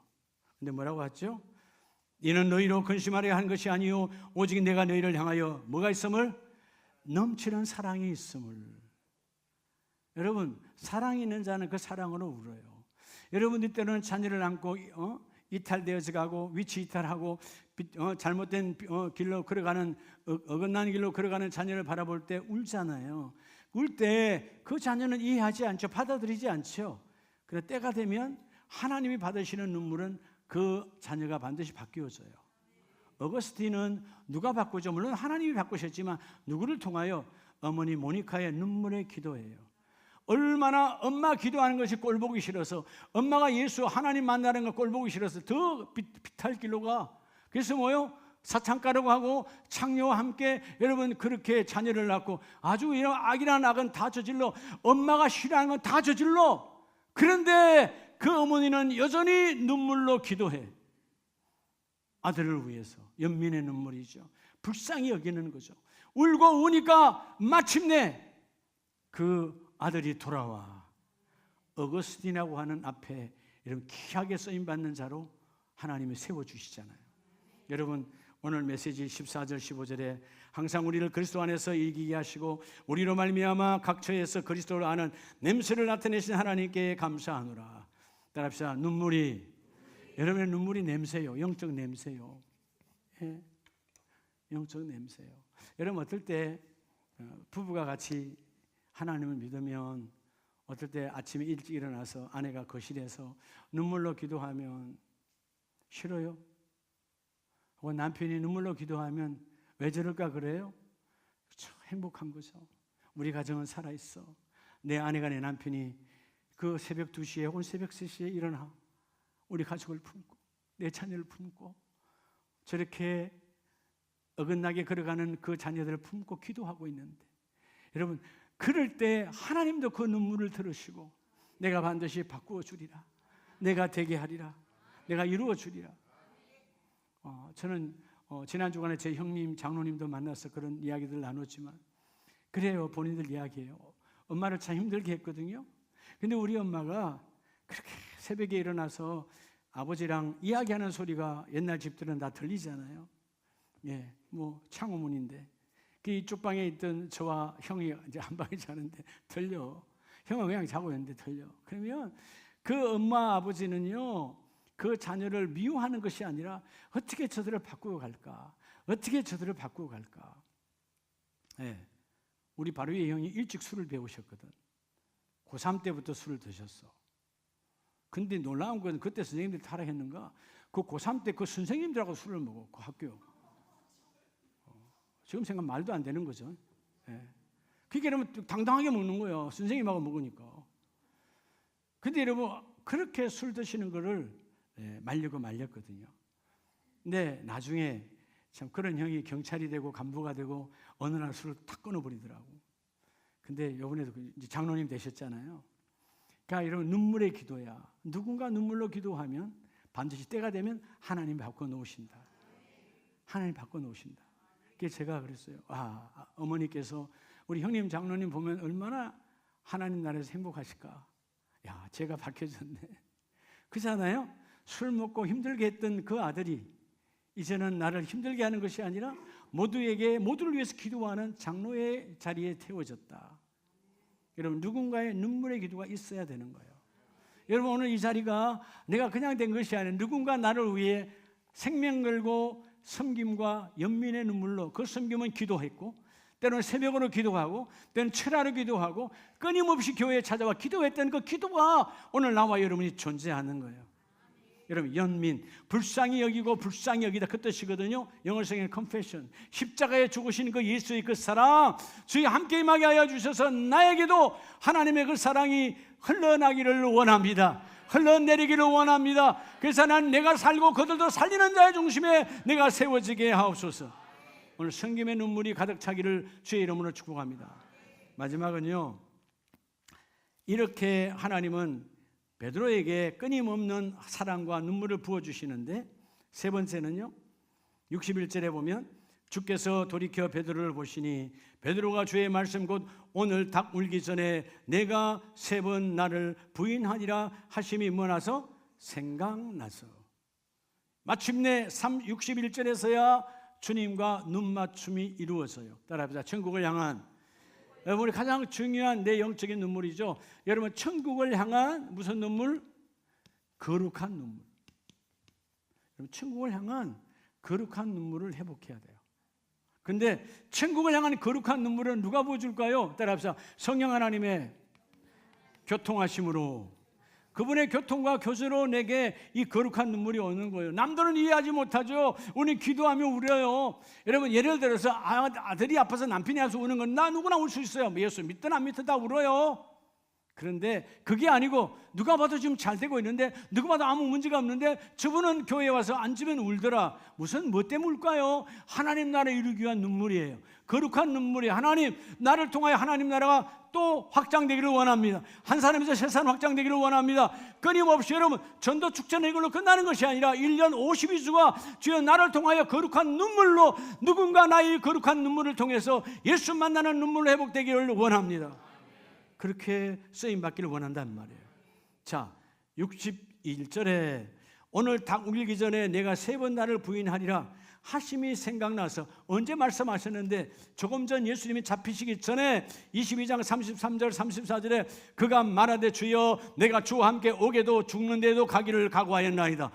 근데 뭐라고 하죠? 이는 너희로 근심하려 한 것이 아니요 오직 내가 너희를 향하여 뭐가 있음을? 넘치는 사랑이 있음을. 여러분, 사랑이 있는 자는 그 사랑으로 울어요. 여러분들 때로는 자녀를 안고 이탈되어져 가고 위치 이탈하고 잘못된 길로 걸어가는, 어긋난 길로 걸어가는 자녀를 바라볼 때 울잖아요. 울 때 그 자녀는 이해하지 않죠. 받아들이지 않죠. 그런데 때가 되면 하나님이 받으시는 눈물은 그 자녀가 반드시 바뀌어져요. 어거스틴은 누가 바꾸죠? 물론 하나님이 바꾸셨지만 누구를 통하여? 어머니 모니카의 눈물의 기도예요. 얼마나 엄마 기도하는 것이 꼴보기 싫어서, 엄마가 예수 하나님 만나는 거 꼴보기 싫어서 더 비탈 길로 가. 그래서 뭐요? 사창가라고 하고 창녀와 함께 여러분 그렇게 자녀를 낳고 아주 이런 악이란 악은 다 저질러, 엄마가 싫어하는 건 다 저질러. 그런데 그 어머니는 여전히 눈물로 기도해. 아들을 위해서. 연민의 눈물이죠. 불쌍히 여기는 거죠. 울고 우니까 마침내 그 아들이 돌아와 어거스틴이라고 하는 앞에 이런 귀하게 쓰임받는 자로 하나님이 세워주시잖아요. 여러분, 오늘 메시지 14절 15절에 항상 우리를 그리스도 안에서 이기게 하시고 우리로 말미암아 각처에서 그리스도를 아는 냄새를 나타내신 하나님께 감사하노라. 따라합시다. 눈물이, 여러분의 눈물이 냄새요. 영적 냄새요. 예, 영적 냄새요. 여러분, 어떨 때 부부가 같이 하나님을 믿으면 어떨 때 아침에 일찍 일어나서 아내가 거실에서 눈물로 기도하면 싫어요? 혹은 남편이 눈물로 기도하면 왜 저럴까 그래요? 참 행복한 거죠. 우리 가정은 살아있어. 내 아내가 내 남편이 그 새벽 2시에 혹은 새벽 3시에 일어나 우리 가족을 품고 내 자녀를 품고 저렇게 어긋나게 걸어가는 그 자녀들을 품고 기도하고 있는데, 여러분 그럴 때 하나님도 그 눈물을 들으시고 내가 반드시 바꾸어 주리라, 내가 되게 하리라, 내가 이루어 주리라. 저는 지난 주간에 제 형님 장로님도 만나서 그런 이야기들 나눴지만 그래요. 본인들 이야기해요. 엄마를 참 힘들게 했거든요. 근데 우리 엄마가 그렇게 새벽에 일어나서 아버지랑 이야기하는 소리가 옛날 집들은 다 들리잖아요. 예, 뭐 창호문인데 그 이쪽 방에 있던 저와 형이 이제 한 방에 자는데 들려. 형은 그냥 자고 있는데 들려. 그러면 그 엄마 아버지는요, 그 자녀를 미워하는 것이 아니라 어떻게 저들을 바꾸어 갈까? 어떻게 저들을 바꾸어 갈까? 예, 우리 바로의 형이 일찍 술을 배우셨거든. 고3 때부터 술을 드셨어. 근데 놀라운 건 그때 선생님들이 타락했는가? 그 고3 때 그 선생님들하고 술을 먹어. 그 학교. 지금 생각 말도 안 되는 거죠. 예. 그게 여러분 당당하게 먹는 거예요. 선생님하고 먹으니까. 근데 여러분 그렇게 술 드시는 거를 말리고 말렸거든요. 근데 나중에 참 그런 형이 경찰이 되고 간부가 되고 어느 날 술을 탁 끊어버리더라고. 근데 이번에도 이제 장로님 되셨잖아요. 그러니까 여러분 눈물의 기도야. 누군가 눈물로 기도하면 반드시 때가 되면 하나님 바꿔 놓으신다. 하나님 바꿔 놓으신다. 그래서 제가 그랬어요. 어머니께서 우리 형님 장로님 보면 얼마나 하나님 나라에서 행복하실까. 야, 제가 밝혀졌네. 그렇잖아요. 술 먹고 힘들게 했던 그 아들이 이제는 나를 힘들게 하는 것이 아니라 모두를 위해서 기도하는 장로의 자리에 태워졌다. 여러분 누군가의 눈물의 기도가 있어야 되는 거예요. 여러분 오늘 이 자리가 내가 그냥 된 것이 아니라 누군가 나를 위해 생명 걸고 섬김과 연민의 눈물로, 그 섬김은 기도했고 때로는 새벽으로 기도하고 때로는 철야로 기도하고 끊임없이 교회에 찾아와 기도했던 그 기도가 오늘 나와 여러분이 존재하는 거예요. 여러분 연민, 불쌍히 여기고 불쌍히 여기다 그 뜻이거든요. 영어 성경 confession, 십자가에 죽으신 그 예수의 그 사랑 주의 함께 임하게 하여 주셔서 나에게도 하나님의 그 사랑이 흘러나기를 원합니다. 흘러내리기를 원합니다. 그래서 난 내가 살고 그들도 살리는 자의 중심에 내가 세워지게 하옵소서. 오늘 성김의 눈물이 가득 차기를 주의 이름으로 축복합니다. 마지막은요, 이렇게 하나님은 베드로에게 끊임없는 사랑과 눈물을 부어주시는데, 세 번째는요 61절에 보면 주께서 돌이켜 베드로를 보시니 베드로가 주의 말씀 곧 오늘 닭 울기 전에 내가 3번 나를 부인하리라 하심이 뭐나서 생각나서, 마침내 61절에서야 주님과 눈맞춤이 이루어져요. 따라합시다. 천국을 향한, 여러분 가장 중요한 내 영적인 눈물이죠. 여러분 천국을 향한 무슨 눈물? 거룩한 눈물. 여러분 천국을 향한 거룩한 눈물을 회복해야 돼요. 근데 천국을 향한 거룩한 눈물은 누가 부어줄까요? 따라합시다. 성령 하나님의 교통하심으로, 그분의 교통과 교제로 내게 이 거룩한 눈물이 오는 거예요. 남들은 이해하지 못하죠. 우리 기도하며 울어요. 여러분 예를 들어서 아들이 아파서 남편이 아파서 우는 건 나 누구나 울 수 있어요. 예수 믿든 안 믿든 다 울어요. 그런데 그게 아니고 누가 봐도 지금 잘 되고 있는데 누가 봐도 아무 문제가 없는데 저분은 교회에 와서 앉으면 울더라. 무슨 뭐 때문에 울까요? 하나님 나라 이루기 위한 눈물이에요. 거룩한 눈물이 하나님 나를 통하여 하나님 나라가 또 확장되기를 원합니다. 한 사람에서 세 사람 확장되기를 원합니다. 끊임없이 여러분 전도 축제는 이걸로 끝나는 것이 아니라 1년 52주가 주여 나를 통하여 거룩한 눈물로 누군가 나의 거룩한 눈물을 통해서 예수 만나는 눈물로 회복되기를 원합니다. 그렇게 쓰임받기를 원한단 말이에요. 자, 61절에 오늘 닭 울기 전에 내가 3번 나를 부인하리라 하심이 생각나서, 언제 말씀하셨는데 조금 전 예수님이 잡히시기 전에 22장 33절 34절에 그가 말하되 주여 내가 주와 함께 오게도 죽는데도 가기를 각오하였나이다.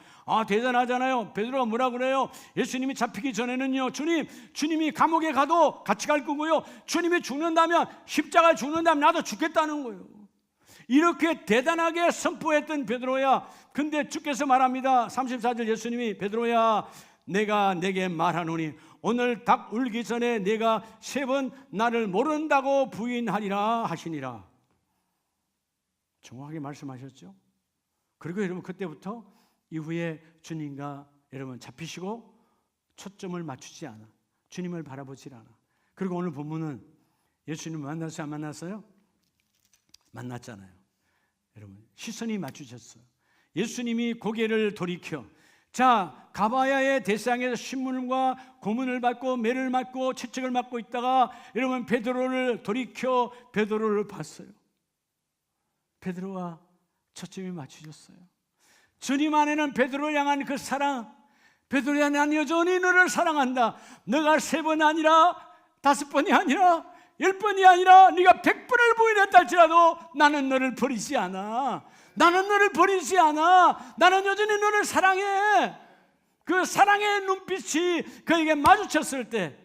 대단하잖아요. 베드로가 뭐라 그래요? 예수님이 잡히기 전에는요 주님이 감옥에 가도 같이 갈 거고요, 주님이 죽는다면 십자가에 죽는다면 나도 죽겠다는 거예요. 이렇게 대단하게 선포했던 베드로야. 근데 주께서 말합니다. 34절 예수님이 베드로야 내가 내게 말하노니 오늘 닭 울기 전에 네가 3번 나를 모른다고 부인하리라 하시니라. 정확하게 말씀하셨죠. 그리고 여러분 그때부터 이후에 주님과 여러분 잡히시고 초점을 맞추지 않아. 주님을 바라보질 않아. 그리고 오늘 본문은 예수님 만났어요? 안 만났어요? 만났잖아요. 여러분 시선이 맞추셨어요. 예수님이 고개를 돌이켜 자 가바야의 대상에서 신문과 고문을 받고 매를 맞고 채찍을 맞고 있다가 여러분 베드로를 돌이켜 베드로를 봤어요. 베드로와 초점이 맞추셨어요. 주님 안에는 베드로를 향한 그 사랑, 베드로야 난 여전히 너를 사랑한다. 너가 3번 아니라 5번이 아니라 10번이 아니라 네가 100번을 부인했다 할지라도 나는 너를 버리지 않아. 나는 너를 버리지 않아. 나는 여전히 너를 사랑해. 그 사랑의 눈빛이 그에게 마주쳤을 때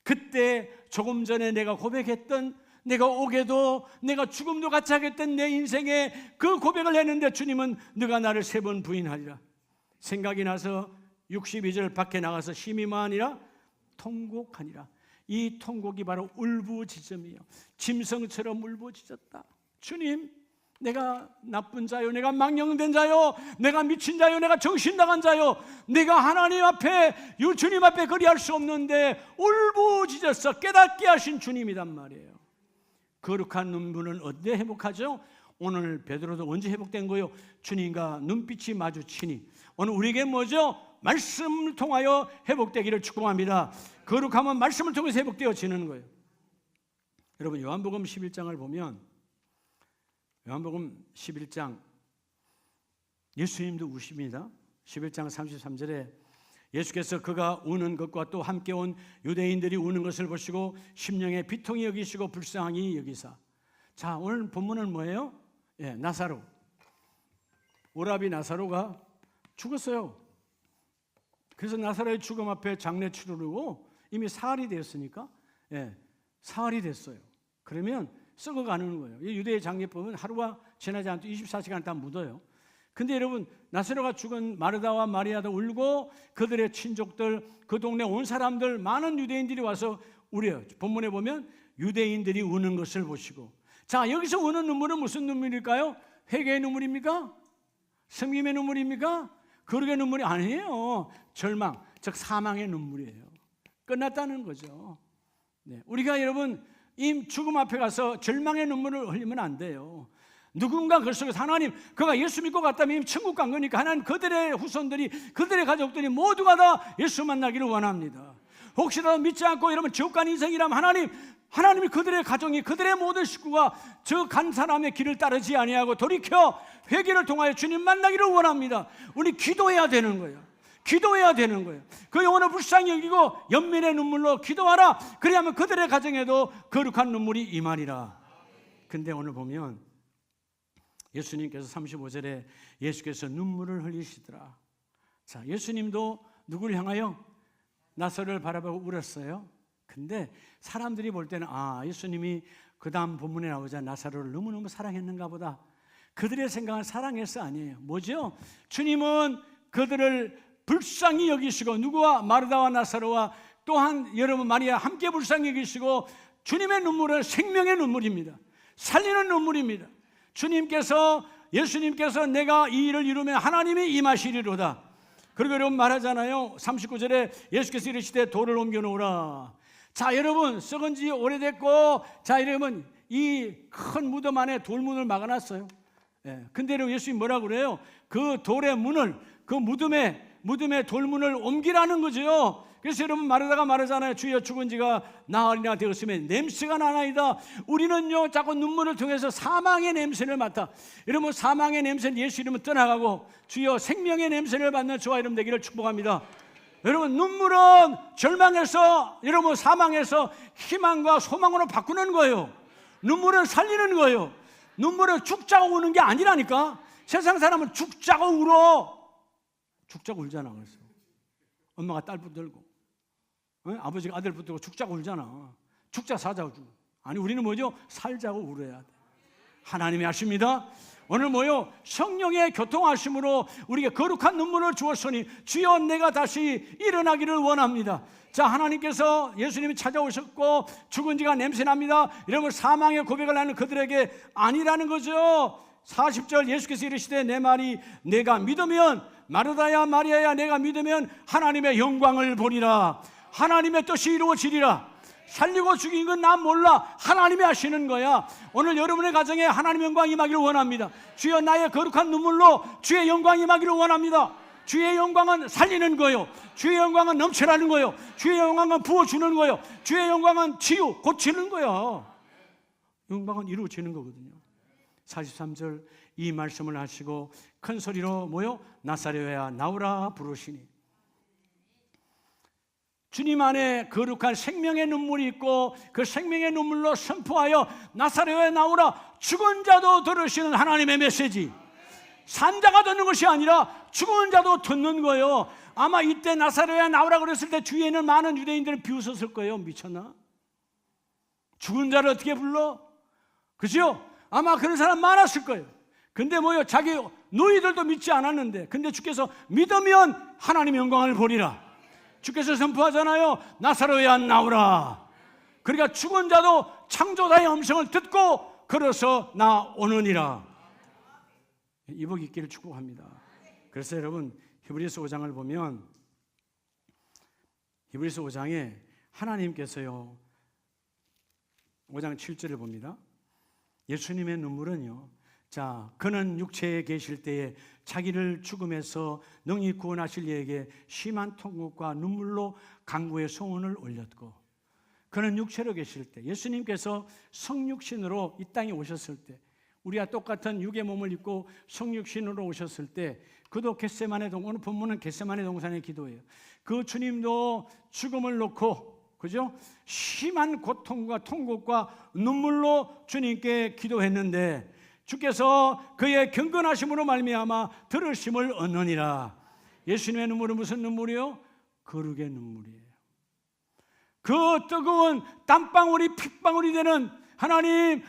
그때 조금 전에 내가 고백했던 내가 오게도 내가 죽음도 같이 하겠던 내 인생에 그 고백을 했는데 주님은 네가 나를 3번 부인하리라. 생각이 나서 62절 밖에 나가서 심히만이라 통곡하니라. 이 통곡이 바로 울부짖음이에요. 짐승처럼 울부짖었다. 주님, 내가 나쁜 자요, 내가 망령된 자요, 내가 미친 자요, 내가 정신 나간 자요, 내가 하나님 앞에 주님 앞에 거리할 수 없는데 울부짖었어. 깨닫게 하신 주님이란 말이에요. 거룩한 눈물은 언제 회복하죠? 오늘 베드로도 언제 회복된 거예요? 주님과 눈빛이 마주치니 오늘 우리에게 뭐죠? 말씀을 통하여 회복되기를 축복합니다. 거룩함은 말씀을 통해서 회복되어지는 거예요. 여러분 요한복음 11장을 보면 요한복음 11장 예수님도 우십니다. 11장 33절에 예수께서 그가 우는 것과 또 함께 온 유대인들이 우는 것을 보시고 심령에 비통히 여기시고 불쌍히 여기사. 자 오늘 본문은 뭐예요? 나사로, 오라비 나사로가 죽었어요. 그래서 나사로의 죽음 앞에 장례 치르고 이미 사흘이 되었으니까 사흘이 됐어요. 그러면 썩어가는 거예요. 이 유대의 장례법은 하루가 지나지 않고 24시간 다 묻어요. 근데 여러분 나사로가 죽은 마르다와 마리아도 울고 그들의 친족들 그 동네 온 사람들 많은 유대인들이 와서 울어요. 본문에 보면 유대인들이 우는 것을 보시고 자 여기서 우는 눈물은 무슨 눈물일까요? 회개의 눈물입니까? 섬김의 눈물입니까? 거룩의 눈물이 아니에요. 절망, 즉 사망의 눈물이에요. 끝났다는 거죠. 우리가 여러분 이 죽음 앞에 가서 절망의 눈물을 흘리면 안 돼요. 누군가 그 속에서 하나님 그가 예수 믿고 갔다면 천국 간 거니까 하나님 그들의 후손들이 그들의 가족들이 모두가 다 예수 만나기를 원합니다. 혹시라도 믿지 않고 여러분 지옥 간 인생이라면 하나님이 그들의 가정이 그들의 모든 식구가 저 간 사람의 길을 따르지 아니하고 돌이켜 회개를 통하여 주님 만나기를 원합니다. 우리 기도해야 되는 거예요. 기도해야 되는 거예요. 그 영혼을 불쌍히 여기고 연민의 눈물로 기도하라. 그래야만 그들의 가정에도 거룩한 눈물이 임하리라. 근데 오늘 보면 예수님께서 35절에 예수께서 눈물을 흘리시더라. 자, 예수님도 누구를 향하여? 나사로를 바라보고 울었어요. 근데 사람들이 볼 때는 예수님이 그 다음 본문에 나오자 나사로를 너무너무 사랑했는가 보다. 그들의 생각은 사랑해서 아니에요. 뭐죠? 주님은 그들을 불쌍히 여기시고 누구와? 마르다와 나사로와 또한 여러분 마리아 함께 불쌍히 여기시고 주님의 눈물은 생명의 눈물입니다. 살리는 눈물입니다. 예수님께서 내가 이 일을 이루면 하나님이 임하시리로다. 그리고 여러분 말하잖아요. 39절에 예수께서 이르시되 돌을 옮겨 놓으라. 자 여러분 썩은 지 오래됐고 자 여러분 이 큰 무덤 안에 돌문을 막아놨어요. 근데 여러분 예수님 뭐라고 그래요? 그 돌의 문을 그 무덤의 돌문을 옮기라는 거죠. 그래서 여러분 마르다가 말하잖아요. 주여 죽은 지가 나흘이나 되었으면 냄새가 나나이다. 우리는요 자꾸 눈물을 통해서 사망의 냄새를 맡아. 여러분 사망의 냄새는 예수 이름은 떠나가고 주여 생명의 냄새를 맡는 저와 여러분 되기를 축복합니다. 여러분 눈물은 절망에서 여러분 사망에서 희망과 소망으로 바꾸는 거예요. 눈물은 살리는 거예요. 눈물은 죽자고 우는 게 아니라니까. 세상 사람은 죽자고 울어. 죽자고 울잖아. 그래서 엄마가 딸 붙들고 아버지가 아들 붙들고 죽자고 울잖아. 죽자 사자고. 아니 우리는 뭐죠? 살자고 울어야 돼. 하나님이 아십니다. 오늘 뭐요? 성령의 교통하심으로 우리에게 거룩한 눈물을 주었으니 주여 내가 다시 일어나기를 원합니다. 자, 하나님께서 예수님이 찾아오셨고 죽은 지가 냄새납니다, 이런 걸 사망의 고백을 하는 그들에게 아니라는 거죠. 40절 예수께서 이르시되 내 말이 내가 믿으면, 마르다야 마리아야, 내가 믿으면 하나님의 영광을 보리라. 하나님의 뜻이 이루어지리라. 살리고 죽인 건 난 몰라, 하나님이 하시는 거야. 오늘 여러분의 가정에 하나님의 영광이 임하기를 원합니다. 주여 나의 거룩한 눈물로 주의 영광이 임하기를 원합니다. 주의 영광은 살리는 거요, 주의 영광은 넘쳐나는 거요, 주의 영광은 부어주는 거요, 주의 영광은 치유, 고치는 거요. 영광은 이루어지는 거거든요. 43절 이 말씀을 하시고 큰 소리로 뭐요? 나사렛야 나오라 부르시니. 주님 안에 거룩한 생명의 눈물이 있고 그 생명의 눈물로 선포하여 나사렛야 나오라. 죽은 자도 들으시는 하나님의 메시지. 산자가 듣는 것이 아니라 죽은 자도 듣는 거예요. 아마 이때 나사렛야 나오라 그랬을 때 주위에 있는 많은 유대인들은 비웃었을 거예요. 미쳤나? 죽은 자를 어떻게 불러? 그죠? 아마 그런 사람 많았을 거예요. 근데 뭐요? 자기 너희들도 믿지 않았는데, 근데 주께서 믿으면 하나님의 영광을 보리라. 주께서 선포하잖아요. 나사렛야 나오라. 그러니까 죽은 자도 창조자의 음성을 듣고 걸어서 나오느니라. 이 복 있기를 축복합니다. 그래서 여러분 히브리서 5장을 보면 히브리서 5장에 하나님께서요 5장 7절을 봅니다. 예수님의 눈물은요, 자, 그는 육체에 계실 때에 자기를 죽음에서 능히 구원하실 이에게 심한 통곡과 눈물로 간구의 소원을 올렸고, 그는 육체로 계실 때, 예수님께서 성육신으로 이 땅에 오셨을 때, 우리와 똑같은 육의 몸을 입고 성육신으로 오셨을 때, 그도 겟세마네 오늘 본문은 겟세마네 동산의 기도예요. 그 주님도 죽음을 놓고, 그죠? 심한 고통과 통곡과 눈물로 주님께 기도했는데 주께서 그의 경건하심으로 말미암아 들으심을 얻느니라. 예수님의 눈물은 무슨 눈물이요? 거룩의 눈물이에요. 그 뜨거운 땀방울이 핏방울이 되는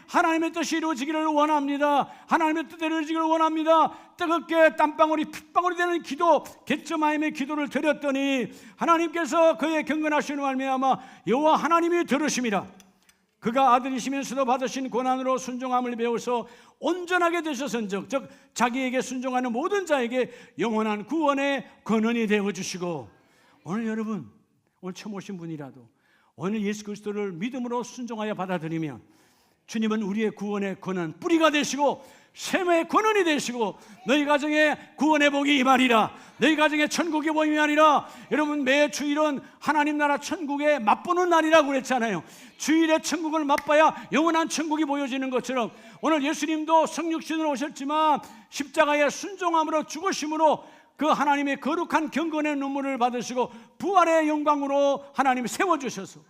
하나님의 뜻이 이루어지기를 원합니다. 하나님의 뜻이 이루어지기를 원합니다. 뜨겁게 땀방울이 핏방울이 되는 기도, 겟세마네의 기도를 드렸더니 하나님께서 그의 경건하심으로 말미암아 여호와 하나님이 들으심이라. 그가 아들이시면서도 받으신 고난으로 순종함을 배워서 온전하게 되셨은즉, 즉 자기에게 순종하는 모든 자에게 영원한 구원의 근원이 되어주시고. 오늘 여러분, 오늘 처음 오신 분이라도 오늘 예수 그리스도를 믿음으로 순종하여 받아들이면 주님은 우리의 구원의 근원, 뿌리가 되시고 샘의 근원이 되시고 너희 가정에 구원의 복이 임하리라. 너희 가정에 천국의 복이 임하리라. 여러분, 매 주일은 하나님 나라 천국에 맛보는 날이라고 그랬잖아요. 주일에 천국을 맛봐야 영원한 천국이 보여지는 것처럼 오늘 예수님도 성육신으로 오셨지만 십자가의 순종함으로 죽으심으로 그 하나님의 거룩한 경건의 눈물을 받으시고 부활의 영광으로 하나님이 세워주셔서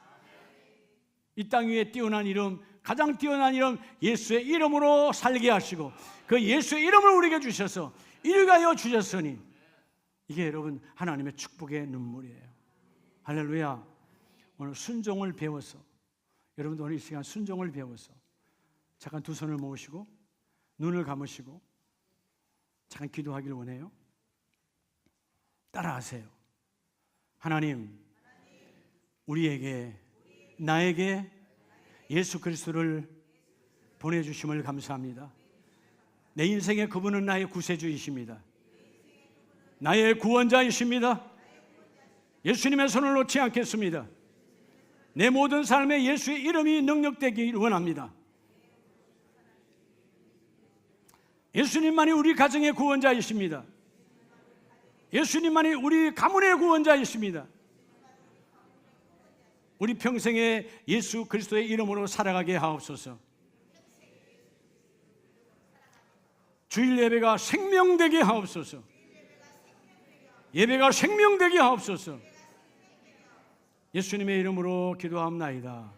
이 땅 위에 뛰어난 이름, 가장 뛰어난 이름 예수의 이름으로 살게 하시고 그 예수의 이름을 우리에게 주셔서 일가여 주셨으니 이게 여러분 하나님의 축복의 눈물이에요. 할렐루야. 오늘 순종을 배워서, 여러분도 오늘 이 시간 순종을 배워서 잠깐 두 손을 모으시고 눈을 감으시고 잠깐 기도하기를 원해요. 따라하세요. 하나님, 우리에게, 나에게 예수 그리스도를 보내주심을 감사합니다. 내 인생의 그분은 나의 구세주이십니다. 나의 구원자이십니다. 예수님의 손을 놓지 않겠습니다. 내 모든 삶에 예수의 이름이 능력되기를 원합니다. 예수님만이 우리 가정의 구원자이십니다. 예수님만이 우리 가문의 구원자이십니다. 우리 평생에 예수 그리스도의 이름으로 살아가게 하옵소서. 주일 예배가 생명되게 하옵소서. 예배가 생명되게 하옵소서. 예수님의 이름으로 기도합나이다.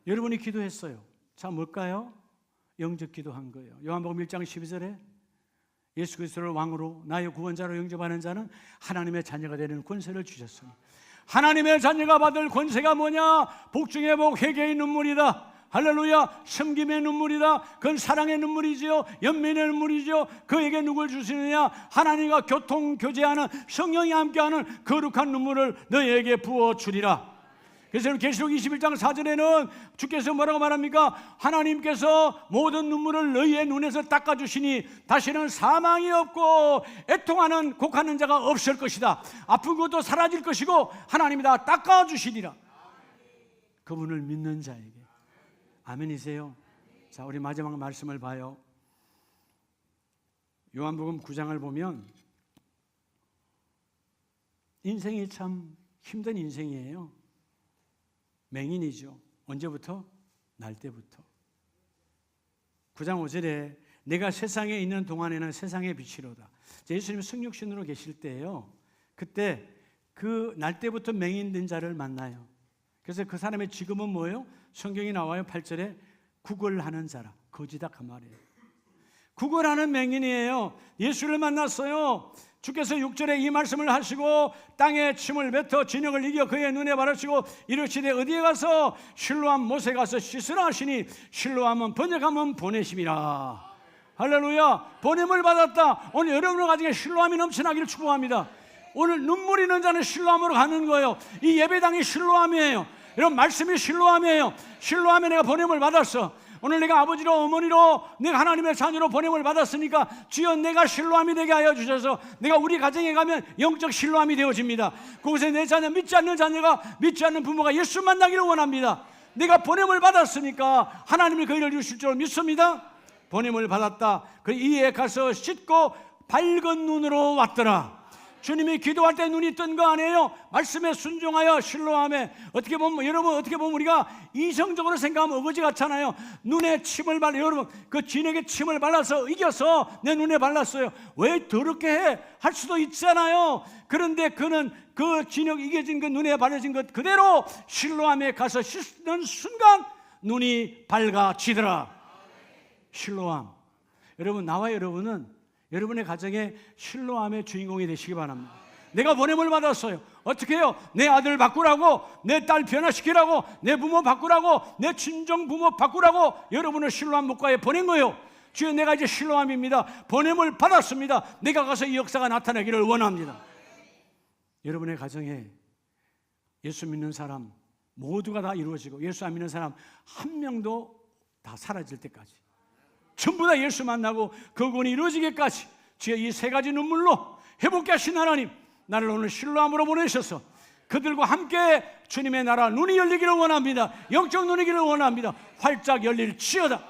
여러분이 기도했어요. 자, 뭘까요? 영접 기도한 거예요. 요한복음 1장 12절에 예수 그리스도를 왕으로 나의 구원자로 영접하는 자는 하나님의 자녀가 되는 권세를 주셨습니다. 하나님의 자녀가 받을 권세가 뭐냐? 복 중에 복, 회개의 눈물이다. 할렐루야. 섬김의 눈물이다. 그건 사랑의 눈물이지요. 연민의 눈물이지요. 그에게 누굴 주시느냐? 하나님과 교통 교제하는 성령이 함께하는 거룩한 눈물을 너희에게 부어주리라. 그래서 계시록 21장 4절에는 주께서 뭐라고 말합니까? 하나님께서 모든 눈물을 너희의 눈에서 닦아주시니 다시는 사망이 없고 애통하는 곡하는 자가 없을 것이다. 아픈 것도 사라질 것이고 하나님이 다 닦아주시리라. 그분을 믿는 자에게. 아멘이세요? 자, 우리 마지막 말씀을 봐요. 요한복음 9장을 보면 인생이 참 힘든 인생이에요. 맹인이죠. 언제부터? 날 때부터. 9장 5절에 내가 세상에 있는 동안에는 세상의 빛이로다. 예수님이 승육신으로 계실 때예요. 그때 그 날 때부터 맹인된 자를 만나요. 그래서 그 사람의 직업은 뭐예요? 성경이 나와요. 8절에 구걸하는 자라. 거지다 그 말이에요. 구걸하는 맹인이에요. 예수를 만났어요. 주께서 6절에 이 말씀을 하시고 땅에 침을 뱉어 진역을 이겨 그의 눈에 바르시고 이르시되 어디에 가서 실로암 못에 가서 씻으라 하시니 실로암은 번역하면 보내심이라. 할렐루야. 보냄을 받았다. 오늘 여러분의 가정에 실로암이 넘쳐나기를 축복합니다. 오늘 눈물 있는 자는 실로암으로 가는 거예요. 이 예배당이 실로암이에요. 여러분 말씀이 실로암이에요. 실로암에 내가 보냄을 받았어. 오늘 내가 아버지로 어머니로 내가 하나님의 자녀로 보냄을 받았으니까 주여 내가 실로암이 되게 하여 주셔서 내가 우리 가정에 가면 영적 실로암이 되어집니다. 그곳에 내 자녀 믿지 않는 자녀가 믿지 않는 부모가 예수 만나기를 원합니다. 내가 보냄을 받았으니까 하나님이 그 일을 주실 줄 믿습니다. 보냄을 받았다. 그 이에 가서 씻고 밝은 눈으로 왔더라. 주님이 기도할 때 눈이 뜬 거 아니에요? 말씀에 순종하여 실로암에 어떻게 보면 여러분 어떻게 보면 우리가 이성적으로 생각하면 어거지 같잖아요. 눈에 침을 발라 여러분 그 진에게 침을 발라서 이겨서 내 눈에 발랐어요. 왜 더럽게 해? 할 수도 있잖아요. 그런데 그는 그 진역 이겨진 그 눈에 바르진 것 그대로 실로암에 가서 씻는 순간 눈이 밝아지더라. 실로암. 여러분 나와 여러분은 여러분의 가정에 실로암의 주인공이 되시기 바랍니다. 내가 보냄을 받았어요. 어떻게 해요? 내 아들 바꾸라고, 내 딸 변화시키라고, 내 부모 바꾸라고, 내 친정 부모 바꾸라고 여러분을 실로암 목가에 보낸 거예요. 주여 내가 이제 실로암입니다. 보냄을 받았습니다. 내가 가서 이 역사가 나타나기를 원합니다. 여러분의 가정에 예수 믿는 사람 모두가 다 이루어지고 예수 안 믿는 사람 한 명도 다 사라질 때까지 전부 다 예수 만나고 그 구원이 이루어지기까지 주의 이 세 가지 눈물로 회복케 하신 하나님 나를 오늘 실로암으로 보내셔서 그들과 함께 주님의 나라 눈이 열리기를 원합니다. 영적 눈이 열리기를 원합니다. 활짝 열릴지어다.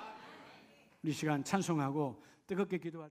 우리 시간 찬송하고 뜨겁게 기도할